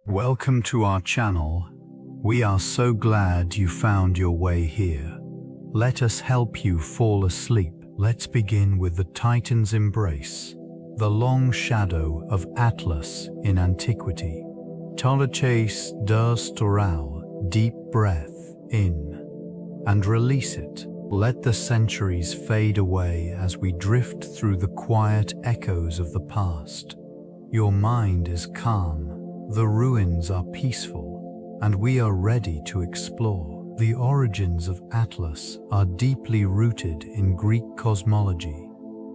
Welcome to our channel. We are so glad you found your way here. Let us help you fall asleep. Let's begin with the Titan's embrace, the long shadow of Atlas in Antiquity. Tolaches dus torau, deep breath in, and release it. Let the centuries fade away as we drift through the quiet echoes of the past. Your mind is calm. The ruins are peaceful, and we are ready to explore. The origins of Atlas are deeply rooted in Greek cosmology,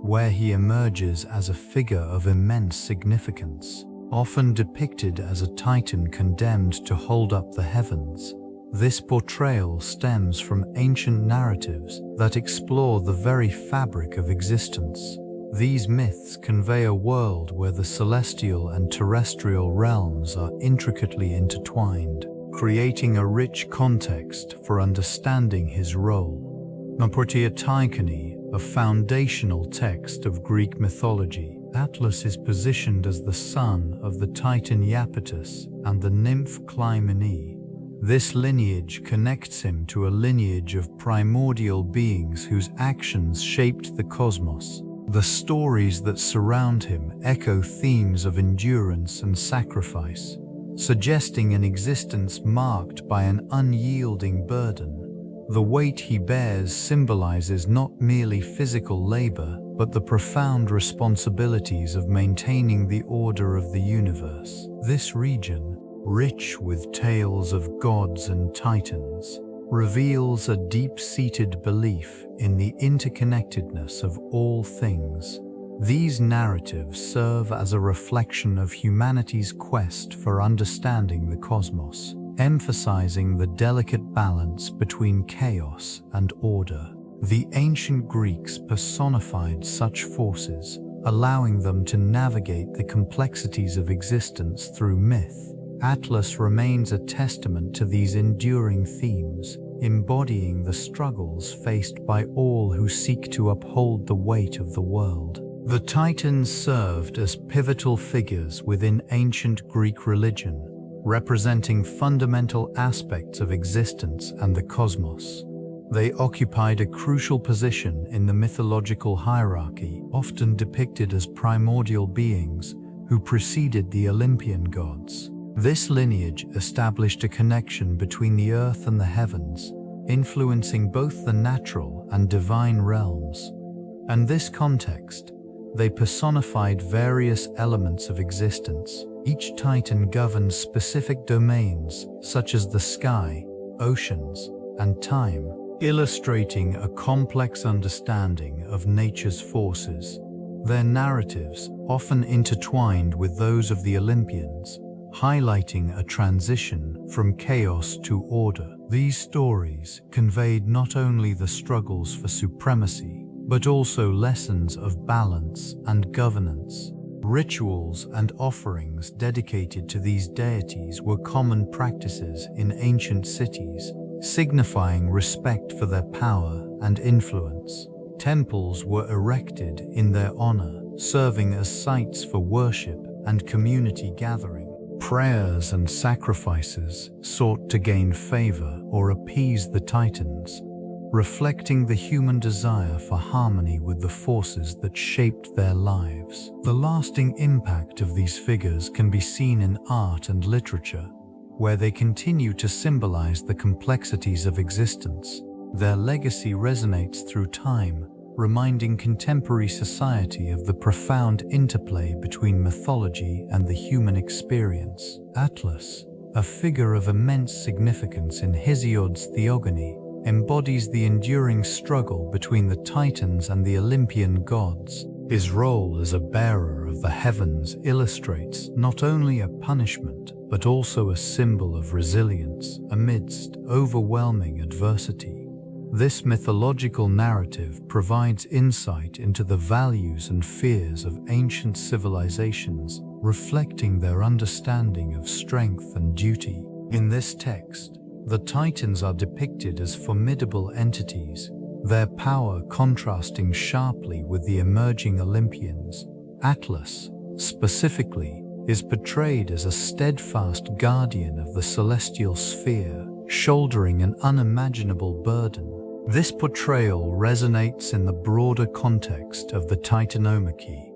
where he emerges as a figure of immense significance, often depicted as a titan condemned to hold up the heavens. This portrayal stems from ancient narratives that explore the very fabric of existence. These myths convey a world where the celestial and terrestrial realms are intricately intertwined, creating a rich context for understanding his role. Antiquity, a foundational text of Greek mythology, Atlas is positioned as the son of the titan Iapetus and the nymph Clymene. This lineage connects him to a lineage of primordial beings whose actions shaped the cosmos. The stories that surround him echo themes of endurance and sacrifice, suggesting an existence marked by an unyielding burden. The weight he bears symbolizes not merely physical labor, but the profound responsibilities of maintaining the order of the universe. This region, rich with tales of gods and titans, reveals a deep-seated belief in the interconnectedness of all things. These narratives serve as a reflection of humanity's quest for understanding the cosmos, emphasizing the delicate balance between chaos and order. The ancient Greeks personified such forces, allowing them to navigate the complexities of existence through myth. Atlas remains a testament to these enduring themes, embodying the struggles faced by all who seek to uphold the weight of the world. The Titans served as pivotal figures within ancient Greek religion, representing fundamental aspects of existence and the cosmos. They occupied a crucial position in the mythological hierarchy, often depicted as primordial beings who preceded the Olympian gods. This lineage established a connection between the earth and the heavens, influencing both the natural and divine realms. In this context, they personified various elements of existence. Each titan governed specific domains, such as the sky, oceans, and time, illustrating a complex understanding of nature's forces. Their narratives, often intertwined with those of the Olympians, highlighting a transition from chaos to order. These stories conveyed not only the struggles for supremacy, but also lessons of balance and governance. Rituals and offerings dedicated to these deities were common practices in ancient cities, signifying respect for their power and influence. Temples were erected in their honor, serving as sites for worship and community gathering. Prayers and sacrifices sought to gain favor or appease the titans, reflecting the human desire for harmony with the forces that shaped their lives. The lasting impact of these figures can be seen in art and literature, where they continue to symbolize the complexities of existence. Their legacy resonates through time, reminding contemporary society of the profound interplay between mythology and the human experience. Atlas, a figure of immense significance in Hesiod's Theogony, embodies the enduring struggle between the Titans and the Olympian gods. His role as a bearer of the heavens illustrates not only a punishment, but also a symbol of resilience amidst overwhelming adversity. This mythological narrative provides insight into the values and fears of ancient civilizations, reflecting their understanding of strength and duty. In this text, the Titans are depicted as formidable entities, their power contrasting sharply with the emerging Olympians. Atlas, specifically, is portrayed as a steadfast guardian of the celestial sphere, shouldering an unimaginable burden. This portrayal resonates in the broader context of the Titanomachy,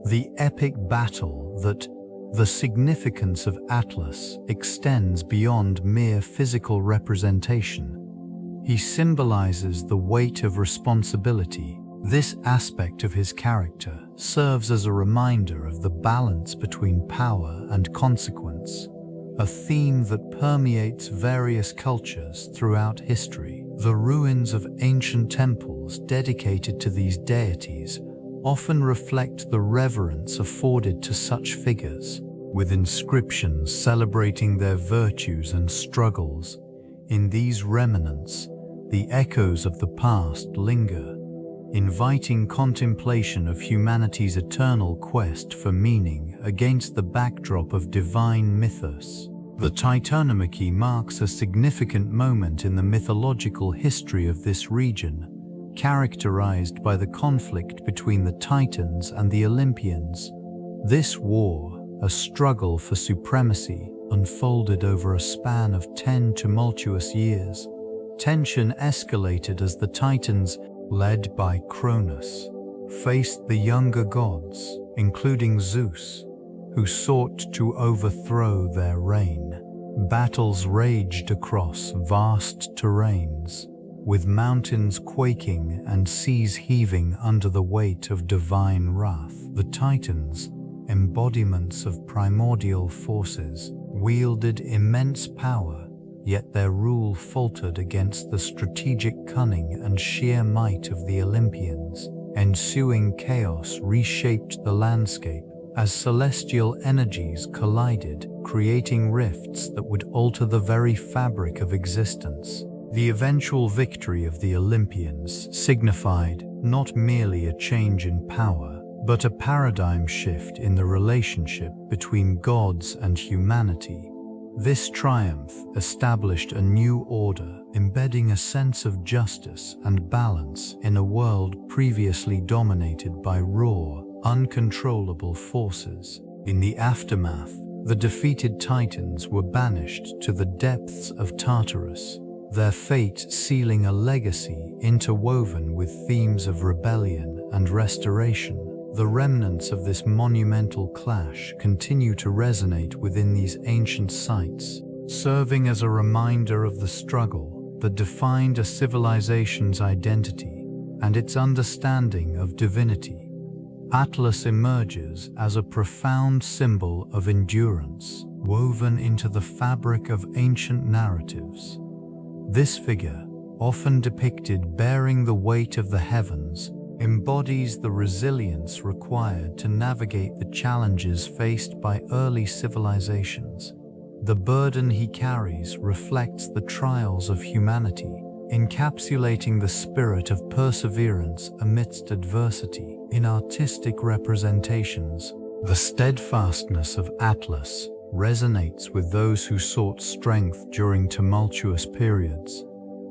the epic battle that the significance of Atlas extends beyond mere physical representation. He symbolizes the weight of responsibility. This aspect of his character serves as a reminder of the balance between power and consequence, a theme that permeates various cultures throughout history. The ruins of ancient temples dedicated to these deities often reflect the reverence afforded to such figures, with inscriptions celebrating their virtues and struggles. In these remnants, the echoes of the past linger, inviting contemplation of humanity's eternal quest for meaning against the backdrop of divine mythos. The Titanomachy marks a significant moment in the mythological history of this region, characterized by the conflict between the Titans and the Olympians. This war, a struggle for supremacy, unfolded over a span of 10 tumultuous years. Tension escalated as the Titans, led by Cronus, faced the younger gods, including Zeus, who sought to overthrow their reign. Battles raged across vast terrains, with mountains quaking and seas heaving under the weight of divine wrath. The Titans, embodiments of primordial forces, wielded immense power, yet their rule faltered against the strategic cunning and sheer might of the Olympians. Ensuing chaos reshaped the landscape as celestial energies collided, creating rifts that would alter the very fabric of existence. The eventual victory of the Olympians signified not merely a change in power, but a paradigm shift in the relationship between gods and humanity. This triumph established a new order, embedding a sense of justice and balance in a world previously dominated by raw, uncontrollable forces. In the aftermath, the defeated Titans were banished to the depths of Tartarus, their fate sealing a legacy interwoven with themes of rebellion and restoration. The remnants of this monumental clash continue to resonate within these ancient sites, serving as a reminder of the struggle that defined a civilization's identity and its understanding of divinity. Atlas emerges as a profound symbol of endurance, woven into the fabric of ancient narratives. This figure, often depicted bearing the weight of the heavens, embodies the resilience required to navigate the challenges faced by early civilizations. The burden he carries reflects the trials of humanity, encapsulating the spirit of perseverance amidst adversity. In artistic representations, the steadfastness of Atlas resonates with those who sought strength during tumultuous periods.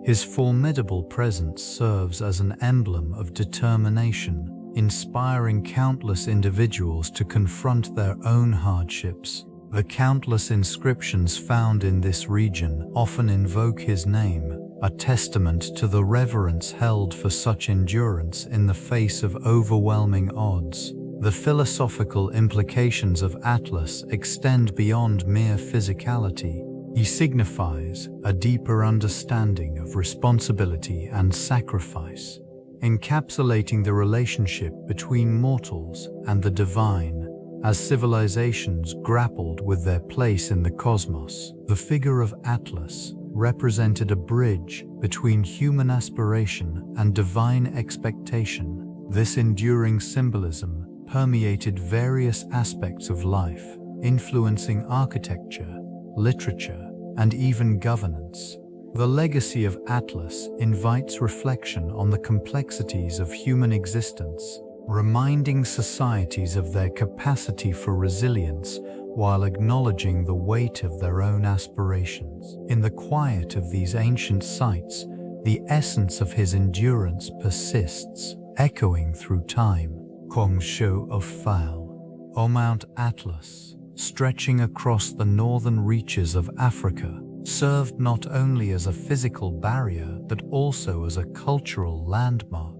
His formidable presence serves as an emblem of determination, inspiring countless individuals to confront their own hardships. The countless inscriptions found in this region often invoke his name, a testament to the reverence held for such endurance in the face of overwhelming odds. The philosophical implications of Atlas extend beyond mere physicality. He signifies a deeper understanding of responsibility and sacrifice, encapsulating the relationship between mortals and the divine. As civilizations grappled with their place in the cosmos, the figure of Atlas represented a bridge between human aspiration and divine expectation. This enduring symbolism permeated various aspects of life, influencing architecture, literature, and even governance. The legacy of Atlas invites reflection on the complexities of human existence, reminding societies of their capacity for resilience while acknowledging the weight of their own aspirations. In the quiet of these ancient sites, the essence of his endurance persists, echoing through time. Kong Sho of Phal, O Mount Atlas, stretching across the northern reaches of Africa, served not only as a physical barrier but also as a cultural landmark.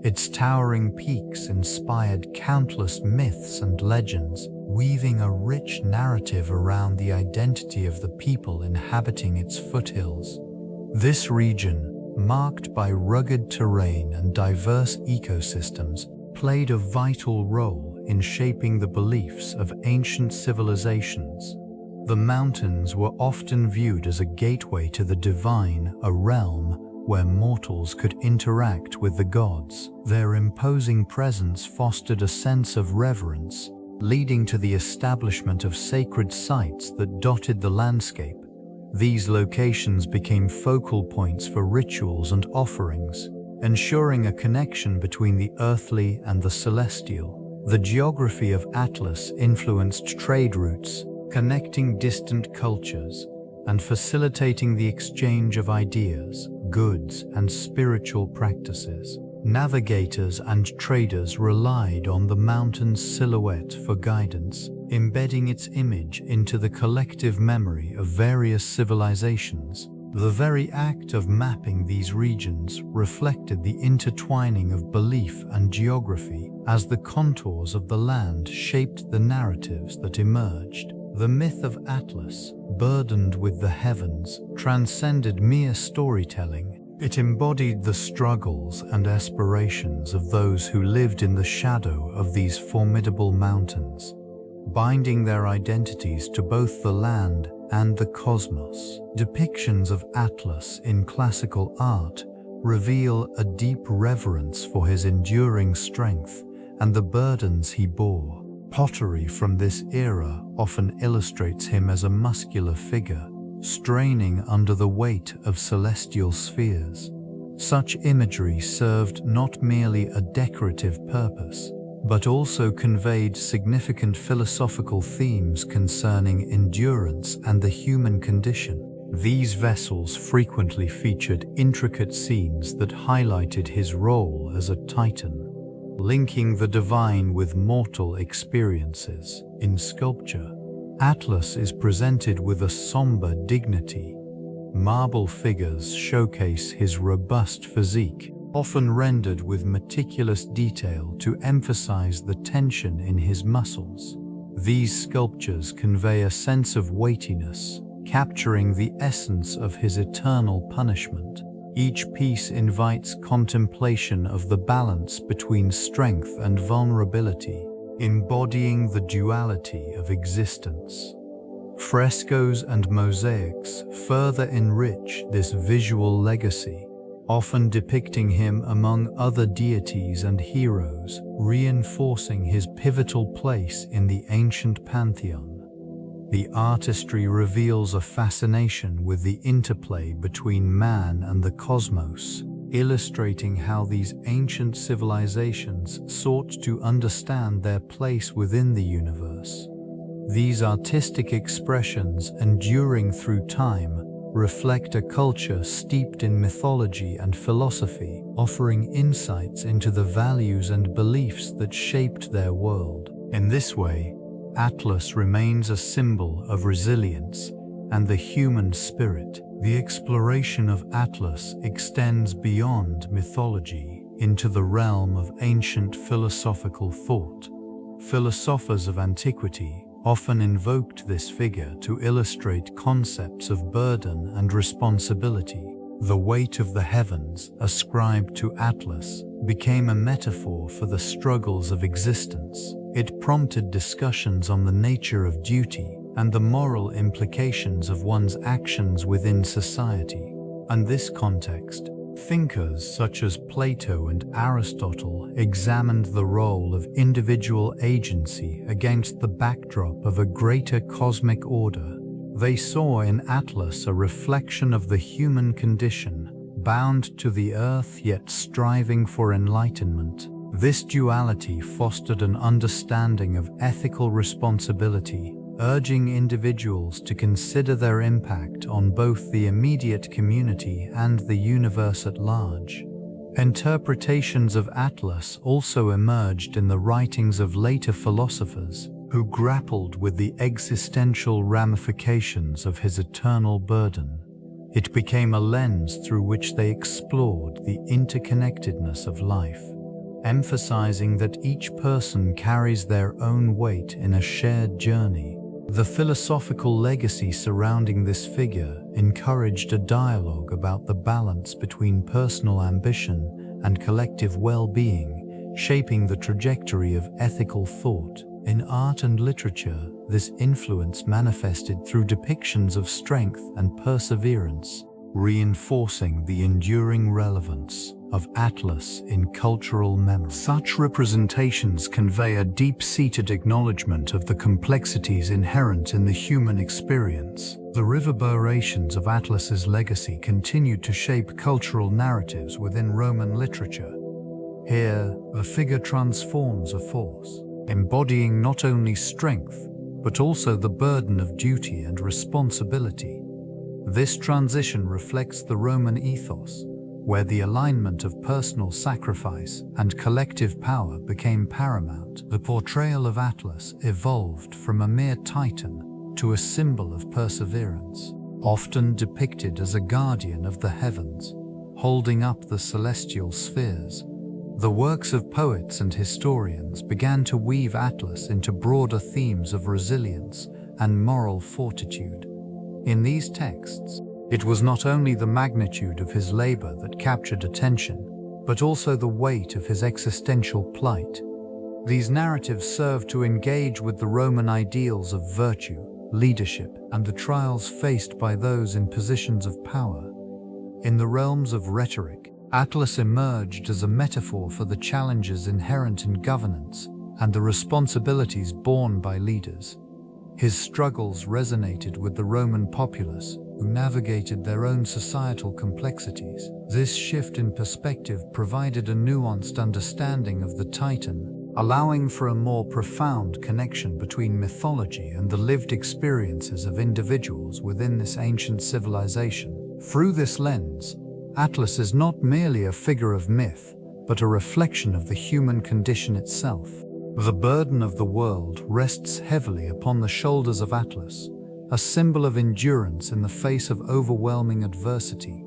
Its towering peaks inspired countless myths and legends, weaving a rich narrative around the identity of the people inhabiting its foothills. This region, marked by rugged terrain and diverse ecosystems, played a vital role in shaping the beliefs of ancient civilizations. The mountains were often viewed as a gateway to the divine, a realm where mortals could interact with the gods. Their imposing presence fostered a sense of reverence, leading to the establishment of sacred sites that dotted the landscape. These locations became focal points for rituals and offerings, ensuring a connection between the earthly and the celestial. The geography of Atlas influenced trade routes, connecting distant cultures and facilitating the exchange of ideas, goods, and spiritual practices. Navigators and traders relied on the mountain's silhouette for guidance, embedding its image into the collective memory of various civilizations. The very act of mapping these regions reflected the intertwining of belief and geography, as the contours of the land shaped the narratives that emerged. The myth of Atlas, burdened with the heavens, transcended mere storytelling. It embodied the struggles and aspirations of those who lived in the shadow of these formidable mountains, binding their identities to both the land and the cosmos. Depictions of Atlas in classical art reveal a deep reverence for his enduring strength and the burdens he bore. Pottery from this era often illustrates him as a muscular figure, straining under the weight of celestial spheres. Such imagery served not merely a decorative purpose, but also conveyed significant philosophical themes concerning endurance and the human condition. These vessels frequently featured intricate scenes that highlighted his role as a titan, linking the divine with mortal experiences. In sculpture, Atlas is presented with a somber dignity. Marble figures showcase his robust physique, often rendered with meticulous detail to emphasize the tension in his muscles. These sculptures convey a sense of weightiness, capturing the essence of his eternal punishment. Each piece invites contemplation of the balance between strength and vulnerability, embodying the duality of existence. Frescoes and mosaics further enrich this visual legacy, often depicting him among other deities and heroes, reinforcing his pivotal place in the ancient pantheon. The artistry reveals a fascination with the interplay between man and the cosmos, illustrating how these ancient civilizations sought to understand their place within the universe. These artistic expressions, enduring through time, reflect a culture steeped in mythology and philosophy, offering insights into the values and beliefs that shaped their world. In this way, Atlas remains a symbol of resilience and the human spirit. The exploration of Atlas extends beyond mythology into the realm of ancient philosophical thought. Philosophers of antiquity often invoked this figure to illustrate concepts of burden and responsibility. The weight of the heavens, ascribed to Atlas, became a metaphor for the struggles of existence. It prompted discussions on the nature of duty and the moral implications of one's actions within society. In this context, thinkers such as Plato and Aristotle examined the role of individual agency against the backdrop of a greater cosmic order. They saw in Atlas a reflection of the human condition, bound to the earth yet striving for enlightenment. This duality fostered an understanding of ethical responsibility, urging individuals to consider their impact on both the immediate community and the universe at large. Interpretations of Atlas also emerged in the writings of later philosophers, who grappled with the existential ramifications of his eternal burden. It became a lens through which they explored the interconnectedness of life, emphasizing that each person carries their own weight in a shared journey. The philosophical legacy surrounding this figure encouraged a dialogue about the balance between personal ambition and collective well-being, shaping the trajectory of ethical thought. In art and literature, this influence manifested through depictions of strength and perseverance, reinforcing the enduring relevance of Atlas in cultural memory. Such representations convey a deep-seated acknowledgement of the complexities inherent in the human experience. The reverberations of Atlas's legacy continued to shape cultural narratives within Roman literature. Here, the figure transforms a force, embodying not only strength, but also the burden of duty and responsibility. This transition reflects the Roman ethos, where the alignment of personal sacrifice and collective power became paramount. The portrayal of Atlas evolved from a mere titan to a symbol of perseverance, often depicted as a guardian of the heavens, holding up the celestial spheres. The works of poets and historians began to weave Atlas into broader themes of resilience and moral fortitude. In these texts, it was not only the magnitude of his labor that captured attention, but also the weight of his existential plight. These narratives served to engage with the Roman ideals of virtue, leadership, and the trials faced by those in positions of power. In the realms of rhetoric, Atlas emerged as a metaphor for the challenges inherent in governance and the responsibilities borne by leaders. His struggles resonated with the Roman populace, who navigated their own societal complexities. This shift in perspective provided a nuanced understanding of the Titan, allowing for a more profound connection between mythology and the lived experiences of individuals within this ancient civilization. Through this lens, Atlas is not merely a figure of myth, but a reflection of the human condition itself. The burden of the world rests heavily upon the shoulders of Atlas, a symbol of endurance in the face of overwhelming adversity.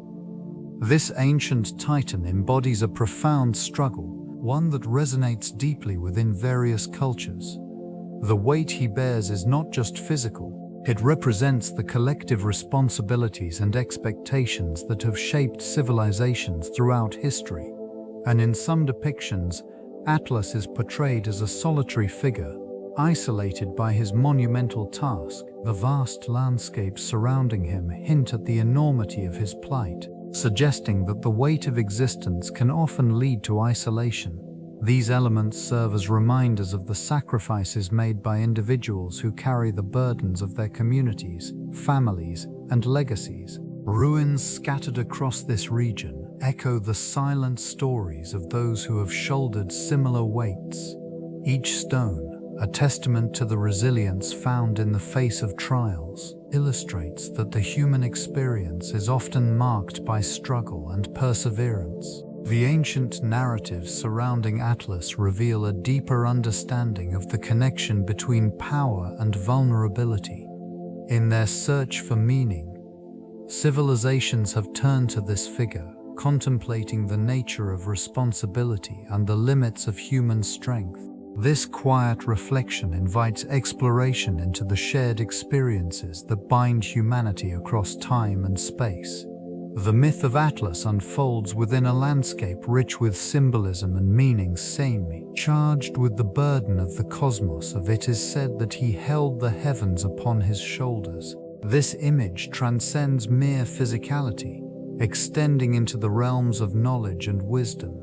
This ancient titan embodies a profound struggle, one that resonates deeply within various cultures. The weight he bears is not just physical, it represents the collective responsibilities and expectations that have shaped civilizations throughout history. And in some depictions, Atlas is portrayed as a solitary figure, isolated by his monumental task. The vast landscapes surrounding him hint at the enormity of his plight, suggesting that the weight of existence can often lead to isolation. These elements serve as reminders of the sacrifices made by individuals who carry the burdens of their communities, families, and legacies. Ruins scattered across this region echo the silent stories of those who have shouldered similar weights. Each stone, a testament to the resilience found in the face of trials, illustrates that the human experience is often marked by struggle and perseverance. The ancient narratives surrounding Atlas reveal a deeper understanding of the connection between power and vulnerability. In their search for meaning, civilizations have turned to this figure, contemplating the nature of responsibility and the limits of human strength. This quiet reflection invites exploration into the shared experiences that bind humanity across time and space. The myth of Atlas unfolds within a landscape rich with symbolism and meaning. Charged with the burden of the cosmos, it is said that he held the heavens upon his shoulders. This image transcends mere physicality, extending into the realms of knowledge and wisdom.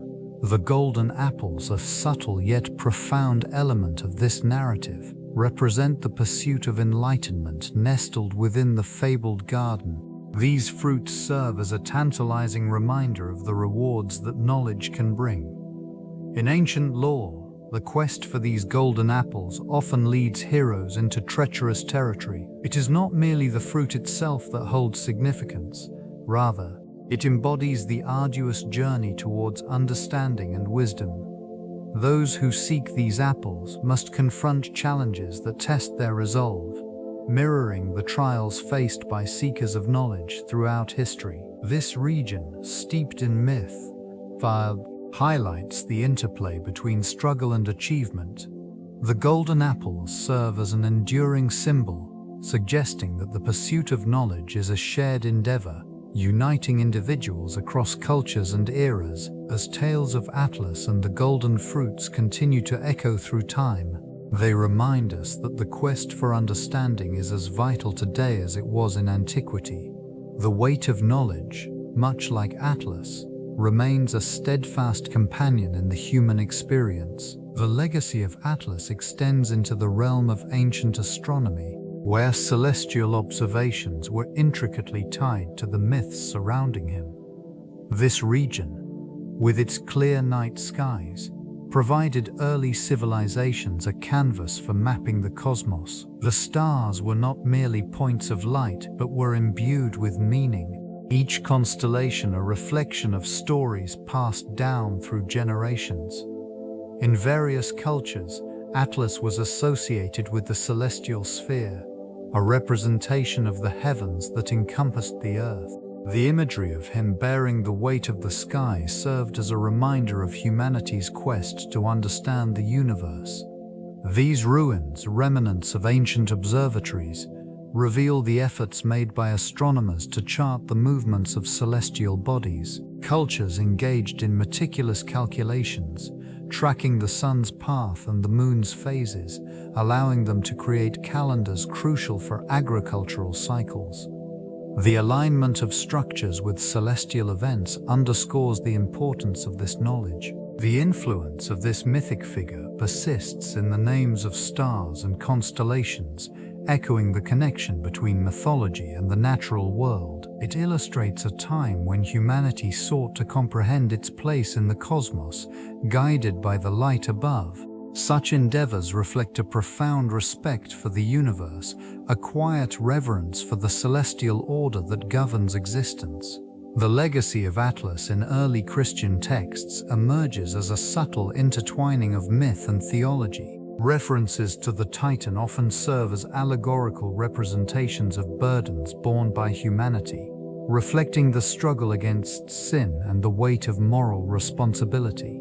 The golden apples, a subtle yet profound element of this narrative, represent the pursuit of enlightenment nestled within the fabled garden. These fruits serve as a tantalizing reminder of the rewards that knowledge can bring. In ancient lore, the quest for these golden apples often leads heroes into treacherous territory. It is not merely the fruit itself that holds significance, rather, it embodies the arduous journey towards understanding and wisdom. Those who seek these apples must confront challenges that test their resolve, mirroring the trials faced by seekers of knowledge throughout history. This region, steeped in myth, highlights the interplay between struggle and achievement. The golden apples serve as an enduring symbol, suggesting that the pursuit of knowledge is a shared endeavor, uniting individuals across cultures and eras. As tales of Atlas and the golden fruits continue to echo through time, they remind us that the quest for understanding is as vital today as it was in antiquity. The weight of knowledge, much like Atlas, remains a steadfast companion in the human experience. The legacy of Atlas extends into the realm of ancient astronomy, where celestial observations were intricately tied to the myths surrounding him. This region, with its clear night skies, provided early civilizations a canvas for mapping the cosmos. The stars were not merely points of light, but were imbued with meaning, each constellation a reflection of stories passed down through generations. In various cultures, Atlas was associated with the celestial sphere, a representation of the heavens that encompassed the earth. The imagery of him bearing the weight of the sky served as a reminder of humanity's quest to understand the universe. These ruins, remnants of ancient observatories, reveal the efforts made by astronomers to chart the movements of celestial bodies. Cultures engaged in meticulous calculations, tracking the sun's path and the moon's phases, allowing them to create calendars crucial for agricultural cycles. The alignment of structures with celestial events underscores the importance of this knowledge. The influence of this mythic figure persists in the names of stars and constellations, echoing the connection between mythology and the natural world. It illustrates a time when humanity sought to comprehend its place in the cosmos, guided by the light above. Such endeavors reflect a profound respect for the universe, a quiet reverence for the celestial order that governs existence. The legacy of Atlas in early Christian texts emerges as a subtle intertwining of myth and theology. References to the Titan often serve as allegorical representations of burdens borne by humanity, reflecting the struggle against sin and the weight of moral responsibility.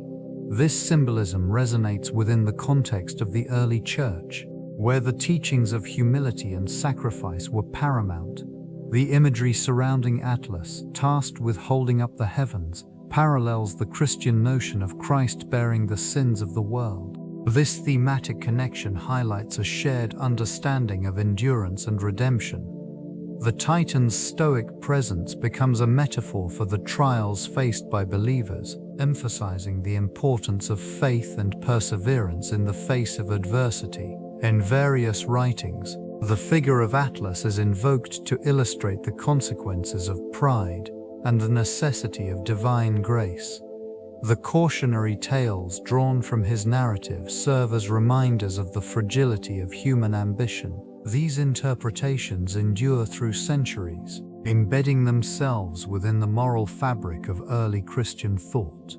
This symbolism resonates within the context of the early church, where the teachings of humility and sacrifice were paramount. The imagery surrounding Atlas, tasked with holding up the heavens, parallels the Christian notion of Christ bearing the sins of the world. This thematic connection highlights a shared understanding of endurance and redemption. The Titan's stoic presence becomes a metaphor for the trials faced by believers, emphasizing the importance of faith and perseverance in the face of adversity. In various writings, the figure of Atlas is invoked to illustrate the consequences of pride and the necessity of divine grace. The cautionary tales drawn from his narrative serve as reminders of the fragility of human ambition. These interpretations endure through centuries, embedding themselves within the moral fabric of early Christian thought.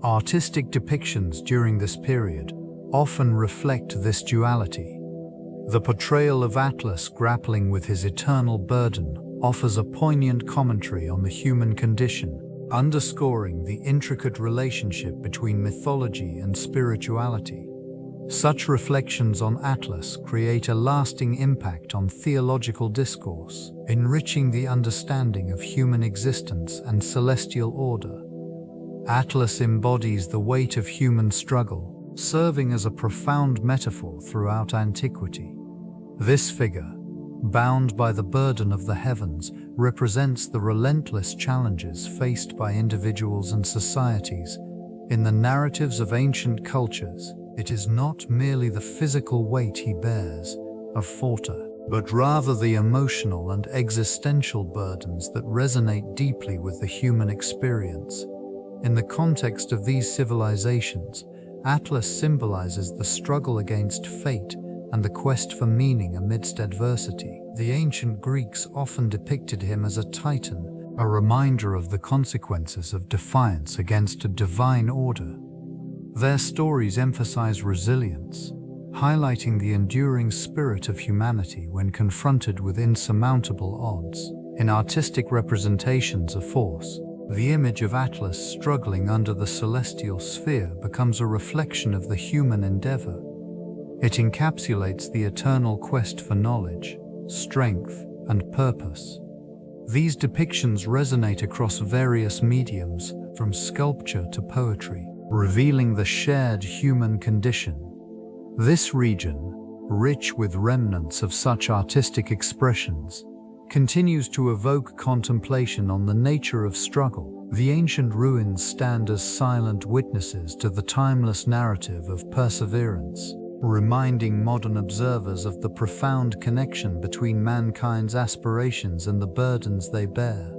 Artistic depictions during this period often reflect this duality. The portrayal of Atlas grappling with his eternal burden offers a poignant commentary on the human condition, underscoring the intricate relationship between mythology and spirituality. Such reflections on Atlas create a lasting impact on theological discourse, enriching the understanding of human existence and celestial order. Atlas embodies the weight of human struggle, serving as a profound metaphor throughout antiquity. This figure, bound by the burden of the heavens, represents the relentless challenges faced by individuals and societies. In the narratives of ancient cultures, it is not merely the physical weight he bears, a forter, but rather the emotional and existential burdens that resonate deeply with the human experience. In the context of these civilizations, Atlas symbolizes the struggle against fate and the quest for meaning amidst adversity. The ancient Greeks often depicted him as a titan, a reminder of the consequences of defiance against a divine order. Their stories emphasize resilience, highlighting the enduring spirit of humanity when confronted with insurmountable odds. In artistic representations of force, the image of Atlas struggling under the celestial sphere becomes a reflection of the human endeavor. It encapsulates the eternal quest for knowledge, strength, and purpose. These depictions resonate across various mediums, from sculpture to poetry, revealing the shared human condition. This region, rich with remnants of such artistic expressions, continues to evoke contemplation on the nature of struggle. The ancient ruins stand as silent witnesses to the timeless narrative of perseverance, reminding modern observers of the profound connection between mankind's aspirations and the burdens they bear.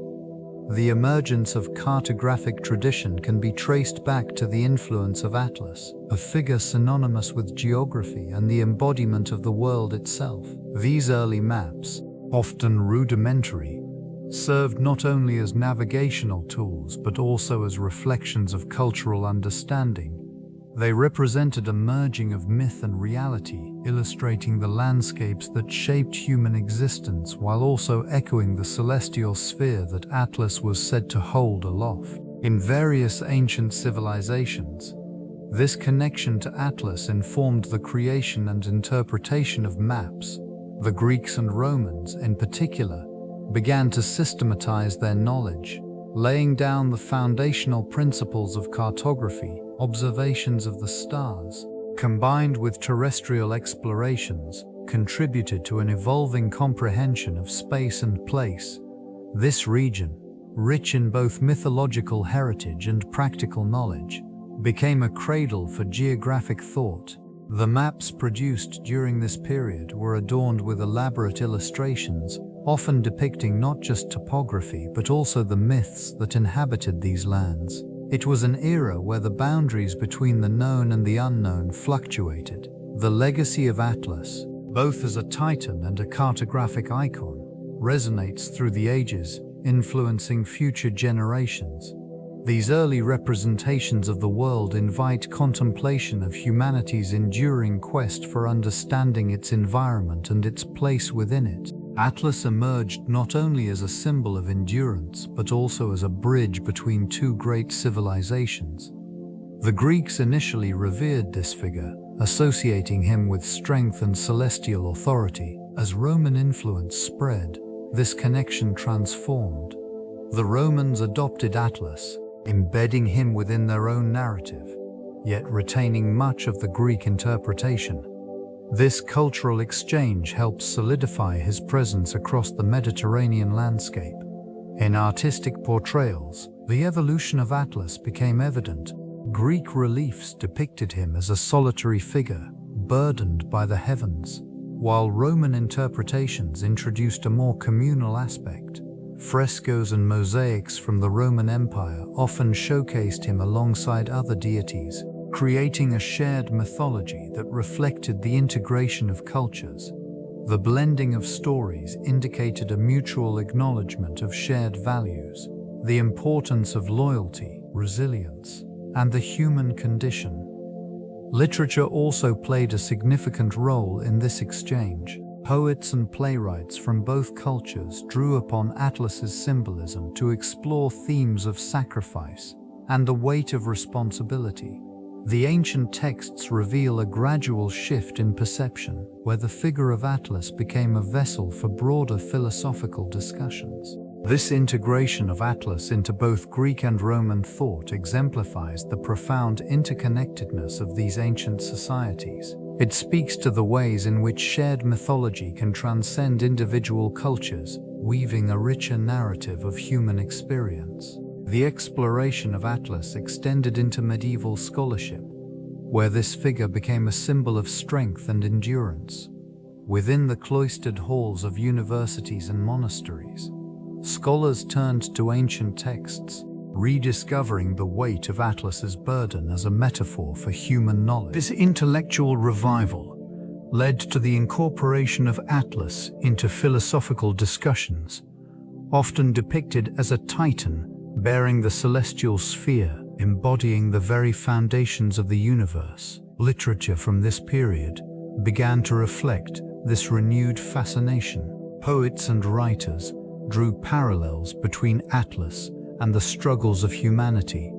The emergence of cartographic tradition can be traced back to the influence of Atlas, a figure synonymous with geography and the embodiment of the world itself. These early maps, often rudimentary, served not only as navigational tools but also as reflections of cultural understanding. They represented a merging of myth and reality, illustrating the landscapes that shaped human existence while also echoing the celestial sphere that Atlas was said to hold aloft. In various ancient civilizations, this connection to Atlas informed the creation and interpretation of maps. The Greeks and Romans, in particular, began to systematize their knowledge, laying down the foundational principles of cartography. Observations of the stars, combined with terrestrial explorations, contributed to an evolving comprehension of space and place. This region, rich in both mythological heritage and practical knowledge, became a cradle for geographic thought. The maps produced during this period were adorned with elaborate illustrations, often depicting not just topography but also the myths that inhabited these lands. It was an era where the boundaries between the known and the unknown fluctuated. The legacy of Atlas, both as a titan and a cartographic icon, resonates through the ages, influencing future generations. These early representations of the world invite contemplation of humanity's enduring quest for understanding its environment and its place within it. Atlas emerged not only as a symbol of endurance but also as a bridge between two great civilizations. The Greeks initially revered this figure, associating him with strength and celestial authority. As Roman influence spread, this connection transformed. The Romans adopted Atlas, embedding him within their own narrative, yet retaining much of the Greek interpretation. This cultural exchange helped solidify his presence across the Mediterranean landscape. In artistic portrayals, the evolution of Atlas became evident. Greek reliefs depicted him as a solitary figure, burdened by the heavens, while Roman interpretations introduced a more communal aspect. Frescoes and mosaics from the Roman Empire often showcased him alongside other deities, creating a shared mythology that reflected the integration of cultures. The blending of stories indicated a mutual acknowledgement of shared values, the importance of loyalty, resilience, and the human condition. Literature also played a significant role in this exchange. Poets and playwrights from both cultures drew upon Atlas's symbolism to explore themes of sacrifice and the weight of responsibility. The ancient texts reveal a gradual shift in perception, where the figure of Atlas became a vessel for broader philosophical discussions. This integration of Atlas into both Greek and Roman thought exemplifies the profound interconnectedness of these ancient societies. It speaks to the ways in which shared mythology can transcend individual cultures, weaving a richer narrative of human experience. The exploration of Atlas extended into medieval scholarship, where this figure became a symbol of strength and endurance. Within the cloistered halls of universities and monasteries, scholars turned to ancient texts, rediscovering the weight of Atlas's burden as a metaphor for human knowledge. This intellectual revival led to the incorporation of Atlas into philosophical discussions, often depicted as a titan bearing the celestial sphere embodying the very foundations of the universe. Literature from this period began to reflect this renewed fascination. Poets and writers drew parallels between Atlas and the struggles of humanity,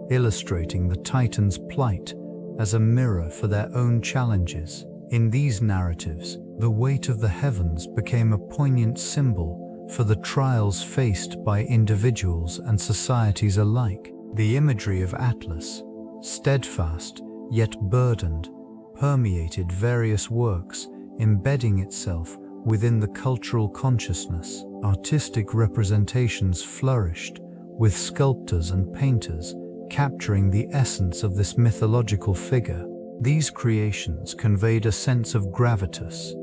illustrating the Titans' plight as a mirror for their own challenges. In these narratives, the weight of the heavens became a poignant symbol for the trials faced by individuals and societies alike. The imagery of Atlas, steadfast yet burdened, permeated various works, embedding itself within the cultural consciousness. Artistic representations flourished, with sculptors and painters capturing the essence of this mythological figure. These creations conveyed a sense of gravitas,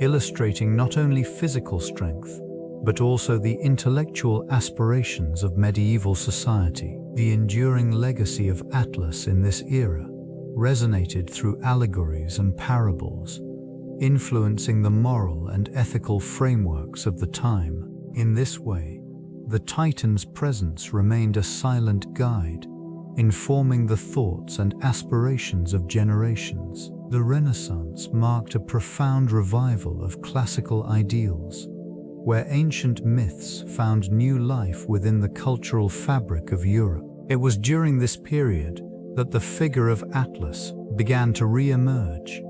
illustrating not only physical strength, but also the intellectual aspirations of medieval society. The enduring legacy of Atlas in this era resonated through allegories and parables, influencing the moral and ethical frameworks of the time. In this way, the Titan's presence remained a silent guide, informing the thoughts and aspirations of generations. The Renaissance marked a profound revival of classical ideals, where ancient myths found new life within the cultural fabric of Europe. It was during this period that the figure of Atlas began to re-emerge,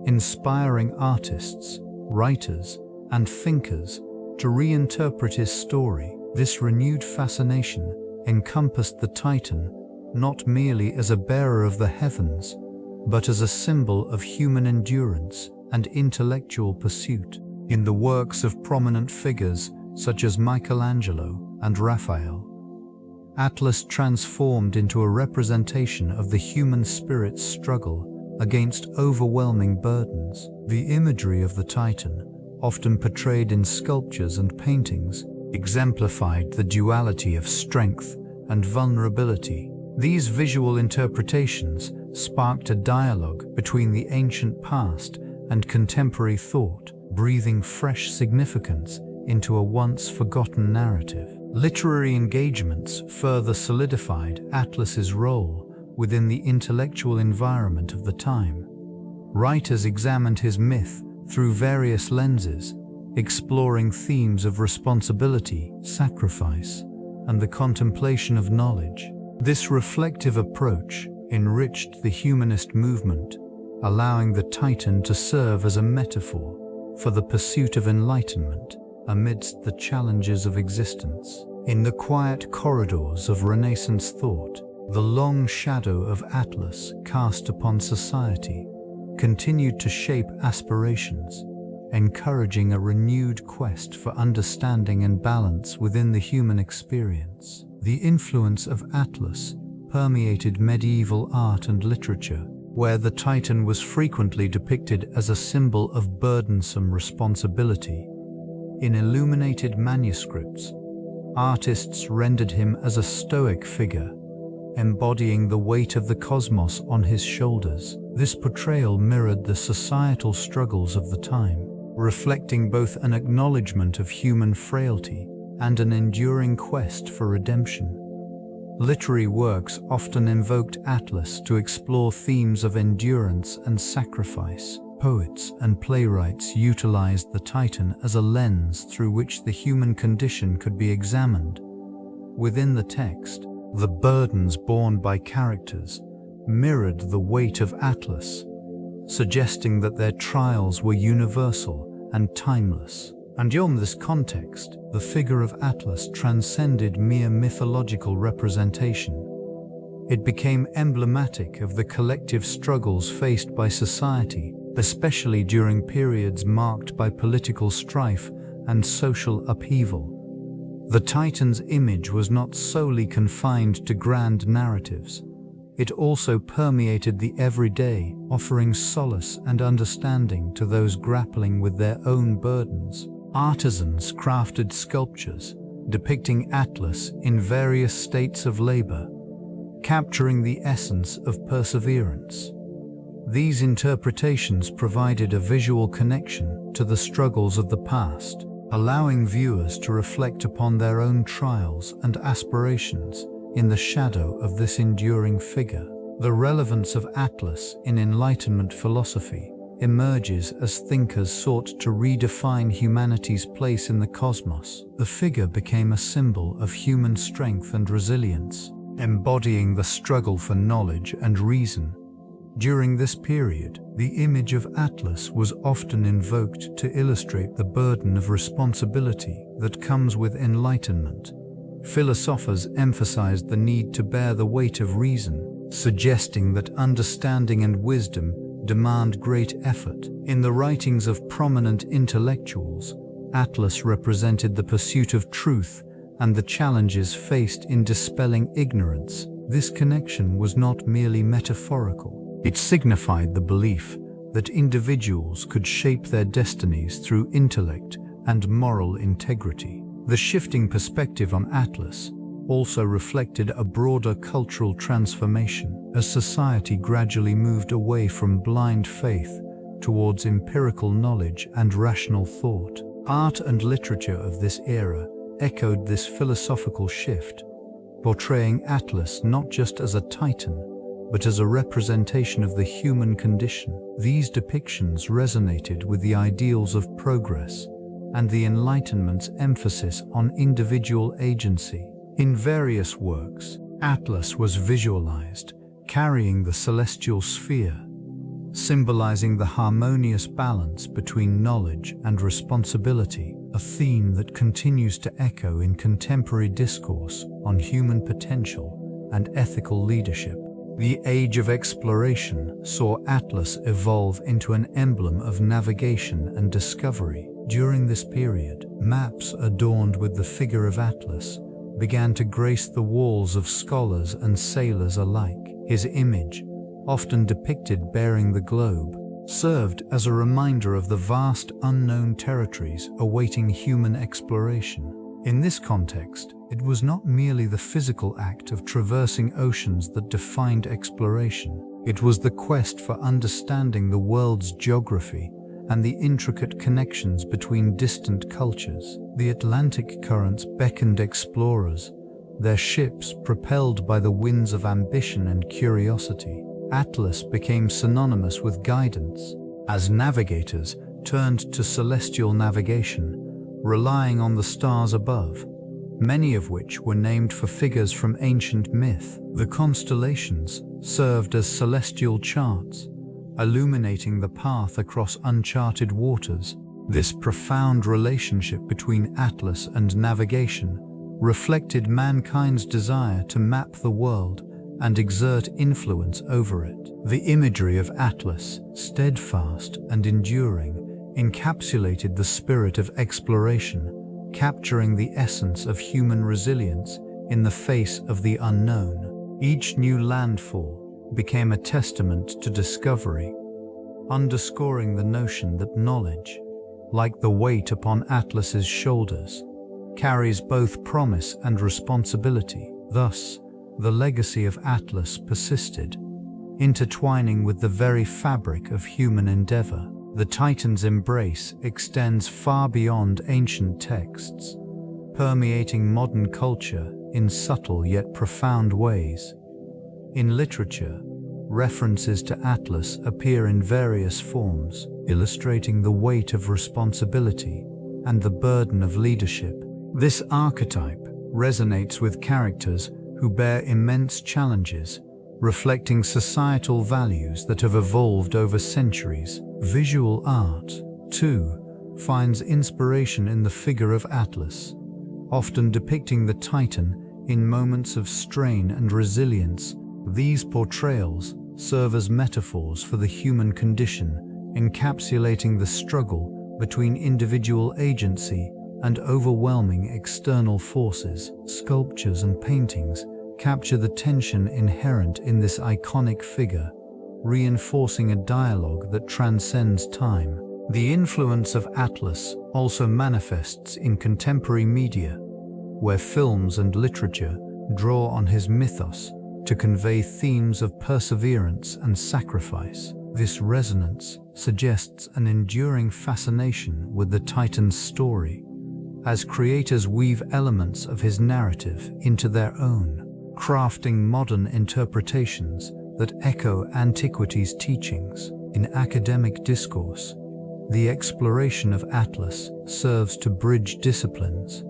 inspiring artists, writers, and thinkers to reinterpret his story. This renewed fascination encompassed the Titan not merely as a bearer of the heavens, but as a symbol of human endurance and intellectual pursuit. In the works of prominent figures such as Michelangelo and Raphael, Atlas transformed into a representation of the human spirit's struggle against overwhelming burdens. The imagery of the Titan, often portrayed in sculptures and paintings, exemplified the duality of strength and vulnerability. These visual interpretations sparked a dialogue between the ancient past and contemporary thought, breathing fresh significance into a once-forgotten narrative. Literary engagements further solidified Atlas's role within the intellectual environment of the time. Writers examined his myth through various lenses, exploring themes of responsibility, sacrifice, and the contemplation of knowledge. This reflective approach enriched the humanist movement, allowing the Titan to serve as a metaphor for the pursuit of enlightenment amidst the challenges of existence. In the quiet corridors of Renaissance thought, the long shadow of Atlas cast upon society continued to shape aspirations, encouraging a renewed quest for understanding and balance within the human experience. The influence of Atlas permeated medieval art and literature, where the Titan was frequently depicted as a symbol of burdensome responsibility. In illuminated manuscripts, artists rendered him as a stoic figure, embodying the weight of the cosmos on his shoulders. This portrayal mirrored the societal struggles of the time, reflecting both an acknowledgement of human frailty and an enduring quest for redemption. Literary works often invoked Atlas to explore themes of endurance and sacrifice. Poets and playwrights utilized the Titan as a lens through which the human condition could be examined. Within the text, the burdens borne by characters mirrored the weight of Atlas, suggesting that their trials were universal and timeless. And in this context, the figure of Atlas transcended mere mythological representation. It became emblematic of the collective struggles faced by society, especially during periods marked by political strife and social upheaval. The Titan's image was not solely confined to grand narratives. It also permeated the everyday, offering solace and understanding to those grappling with their own burdens. Artisans crafted sculptures depicting Atlas in various states of labor, capturing the essence of perseverance. These interpretations provided a visual connection to the struggles of the past, allowing viewers to reflect upon their own trials and aspirations in the shadow of this enduring figure. The relevance of Atlas in Enlightenment philosophy emerges as thinkers sought to redefine humanity's place in the cosmos. The figure became a symbol of human strength and resilience, embodying the struggle for knowledge and reason. During this period, the image of Atlas was often invoked to illustrate the burden of responsibility that comes with enlightenment. Philosophers emphasized the need to bear the weight of reason, suggesting that understanding and wisdom demand great effort. In the writings of prominent intellectuals, Atlas represented the pursuit of truth and the challenges faced in dispelling ignorance. This connection was not merely metaphorical. It signified the belief that individuals could shape their destinies through intellect and moral integrity. The shifting perspective on Atlas also reflected a broader cultural transformation as society gradually moved away from blind faith towards empirical knowledge and rational thought. Art and literature of this era echoed this philosophical shift, portraying Atlas not just as a titan, but as a representation of the human condition. These depictions resonated with the ideals of progress and the Enlightenment's emphasis on individual agency. In various works, Atlas was visualized, carrying the celestial sphere, symbolizing the harmonious balance between knowledge and responsibility, a theme that continues to echo in contemporary discourse on human potential and ethical leadership. The Age of Exploration saw Atlas evolve into an emblem of navigation and discovery. During this period, maps adorned with the figure of Atlas began to grace the walls of scholars and sailors alike. His image, often depicted bearing the globe, served as a reminder of the vast unknown territories awaiting human exploration. In this context, it was not merely the physical act of traversing oceans that defined exploration. It was the quest for understanding the world's geography and the intricate connections between distant cultures. The Atlantic currents beckoned explorers, their ships propelled by the winds of ambition and curiosity. Atlas became synonymous with guidance, as navigators turned to celestial navigation, relying on the stars above, many of which were named for figures from ancient myth. The constellations served as celestial charts, illuminating the path across uncharted waters. This profound relationship between Atlas and navigation reflected mankind's desire to map the world and exert influence over it. The imagery of Atlas, steadfast and enduring, encapsulated the spirit of exploration, capturing the essence of human resilience in the face of the unknown. Each new landfall became a testament to discovery, underscoring the notion that knowledge, like the weight upon Atlas's shoulders, carries both promise and responsibility. Thus, the legacy of Atlas persisted, intertwining with the very fabric of human endeavor. The Titan's embrace extends far beyond ancient texts, permeating modern culture in subtle yet profound ways. In literature, references to Atlas appear in various forms, illustrating the weight of responsibility and the burden of leadership. This archetype resonates with characters who bear immense challenges, reflecting societal values that have evolved over centuries. Visual art, too, finds inspiration in the figure of Atlas, often depicting the Titan in moments of strain and resilience. These portrayals serve as metaphors for the human condition, encapsulating the struggle between individual agency and overwhelming external forces. Sculptures and paintings capture the tension inherent in this iconic figure, reinforcing a dialogue that transcends time. The influence of Atlas also manifests in contemporary media, where films and literature draw on his mythos to convey themes of perseverance and sacrifice. This resonance suggests an enduring fascination with the Titan's story, as creators weave elements of his narrative into their own. crafting modern interpretations that echo Antiquity's teachings. In academic discourse, the exploration of Atlas serves to bridge disciplines,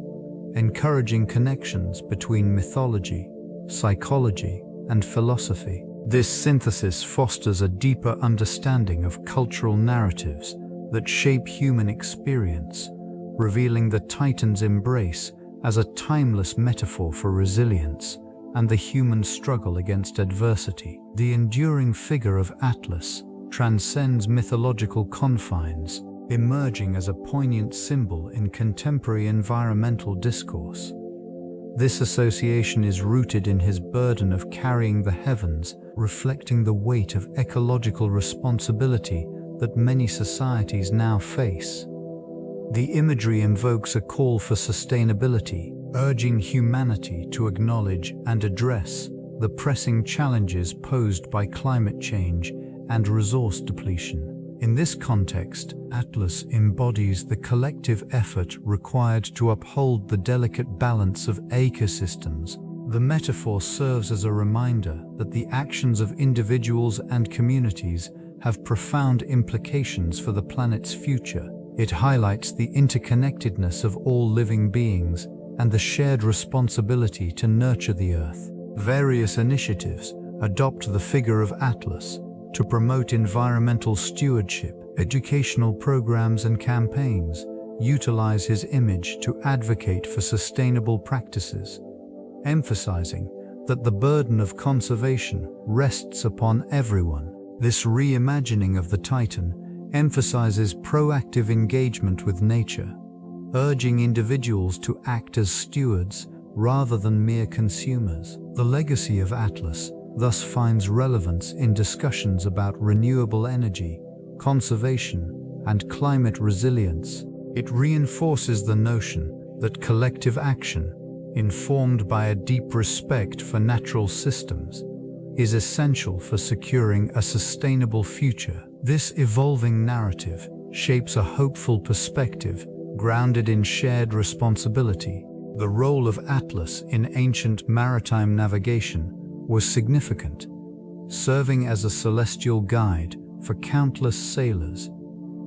encouraging connections between mythology, psychology, and philosophy. This synthesis fosters a deeper understanding of cultural narratives that shape human experience, revealing the Titan's embrace as a timeless metaphor for resilience and the human struggle against adversity. The enduring figure of Atlas transcends mythological confines, emerging as a poignant symbol in contemporary environmental discourse. This association is rooted in his burden of carrying the heavens, reflecting the weight of ecological responsibility that many societies now face. The imagery invokes a call for sustainability, urging humanity to acknowledge and address the pressing challenges posed by climate change and resource depletion. In this context, Atlas embodies the collective effort required to uphold the delicate balance of ecosystems. The metaphor serves as a reminder that the actions of individuals and communities have profound implications for the planet's future. It highlights the interconnectedness of all living beings and the shared responsibility to nurture the Earth. Various initiatives adopt the figure of Atlas to promote environmental stewardship. Educational programs and campaigns utilize his image to advocate for sustainable practices, emphasizing that the burden of conservation rests upon everyone. This reimagining of the Titan emphasizes proactive engagement with nature, urging individuals to act as stewards rather than mere consumers. The legacy of Atlas thus finds relevance in discussions about renewable energy, conservation, and climate resilience. It reinforces the notion that collective action, informed by a deep respect for natural systems, is essential for securing a sustainable future. This evolving narrative shapes a hopeful perspective grounded in shared responsibility. The role of Atlas in ancient maritime navigation was significant, serving as a celestial guide for countless sailors.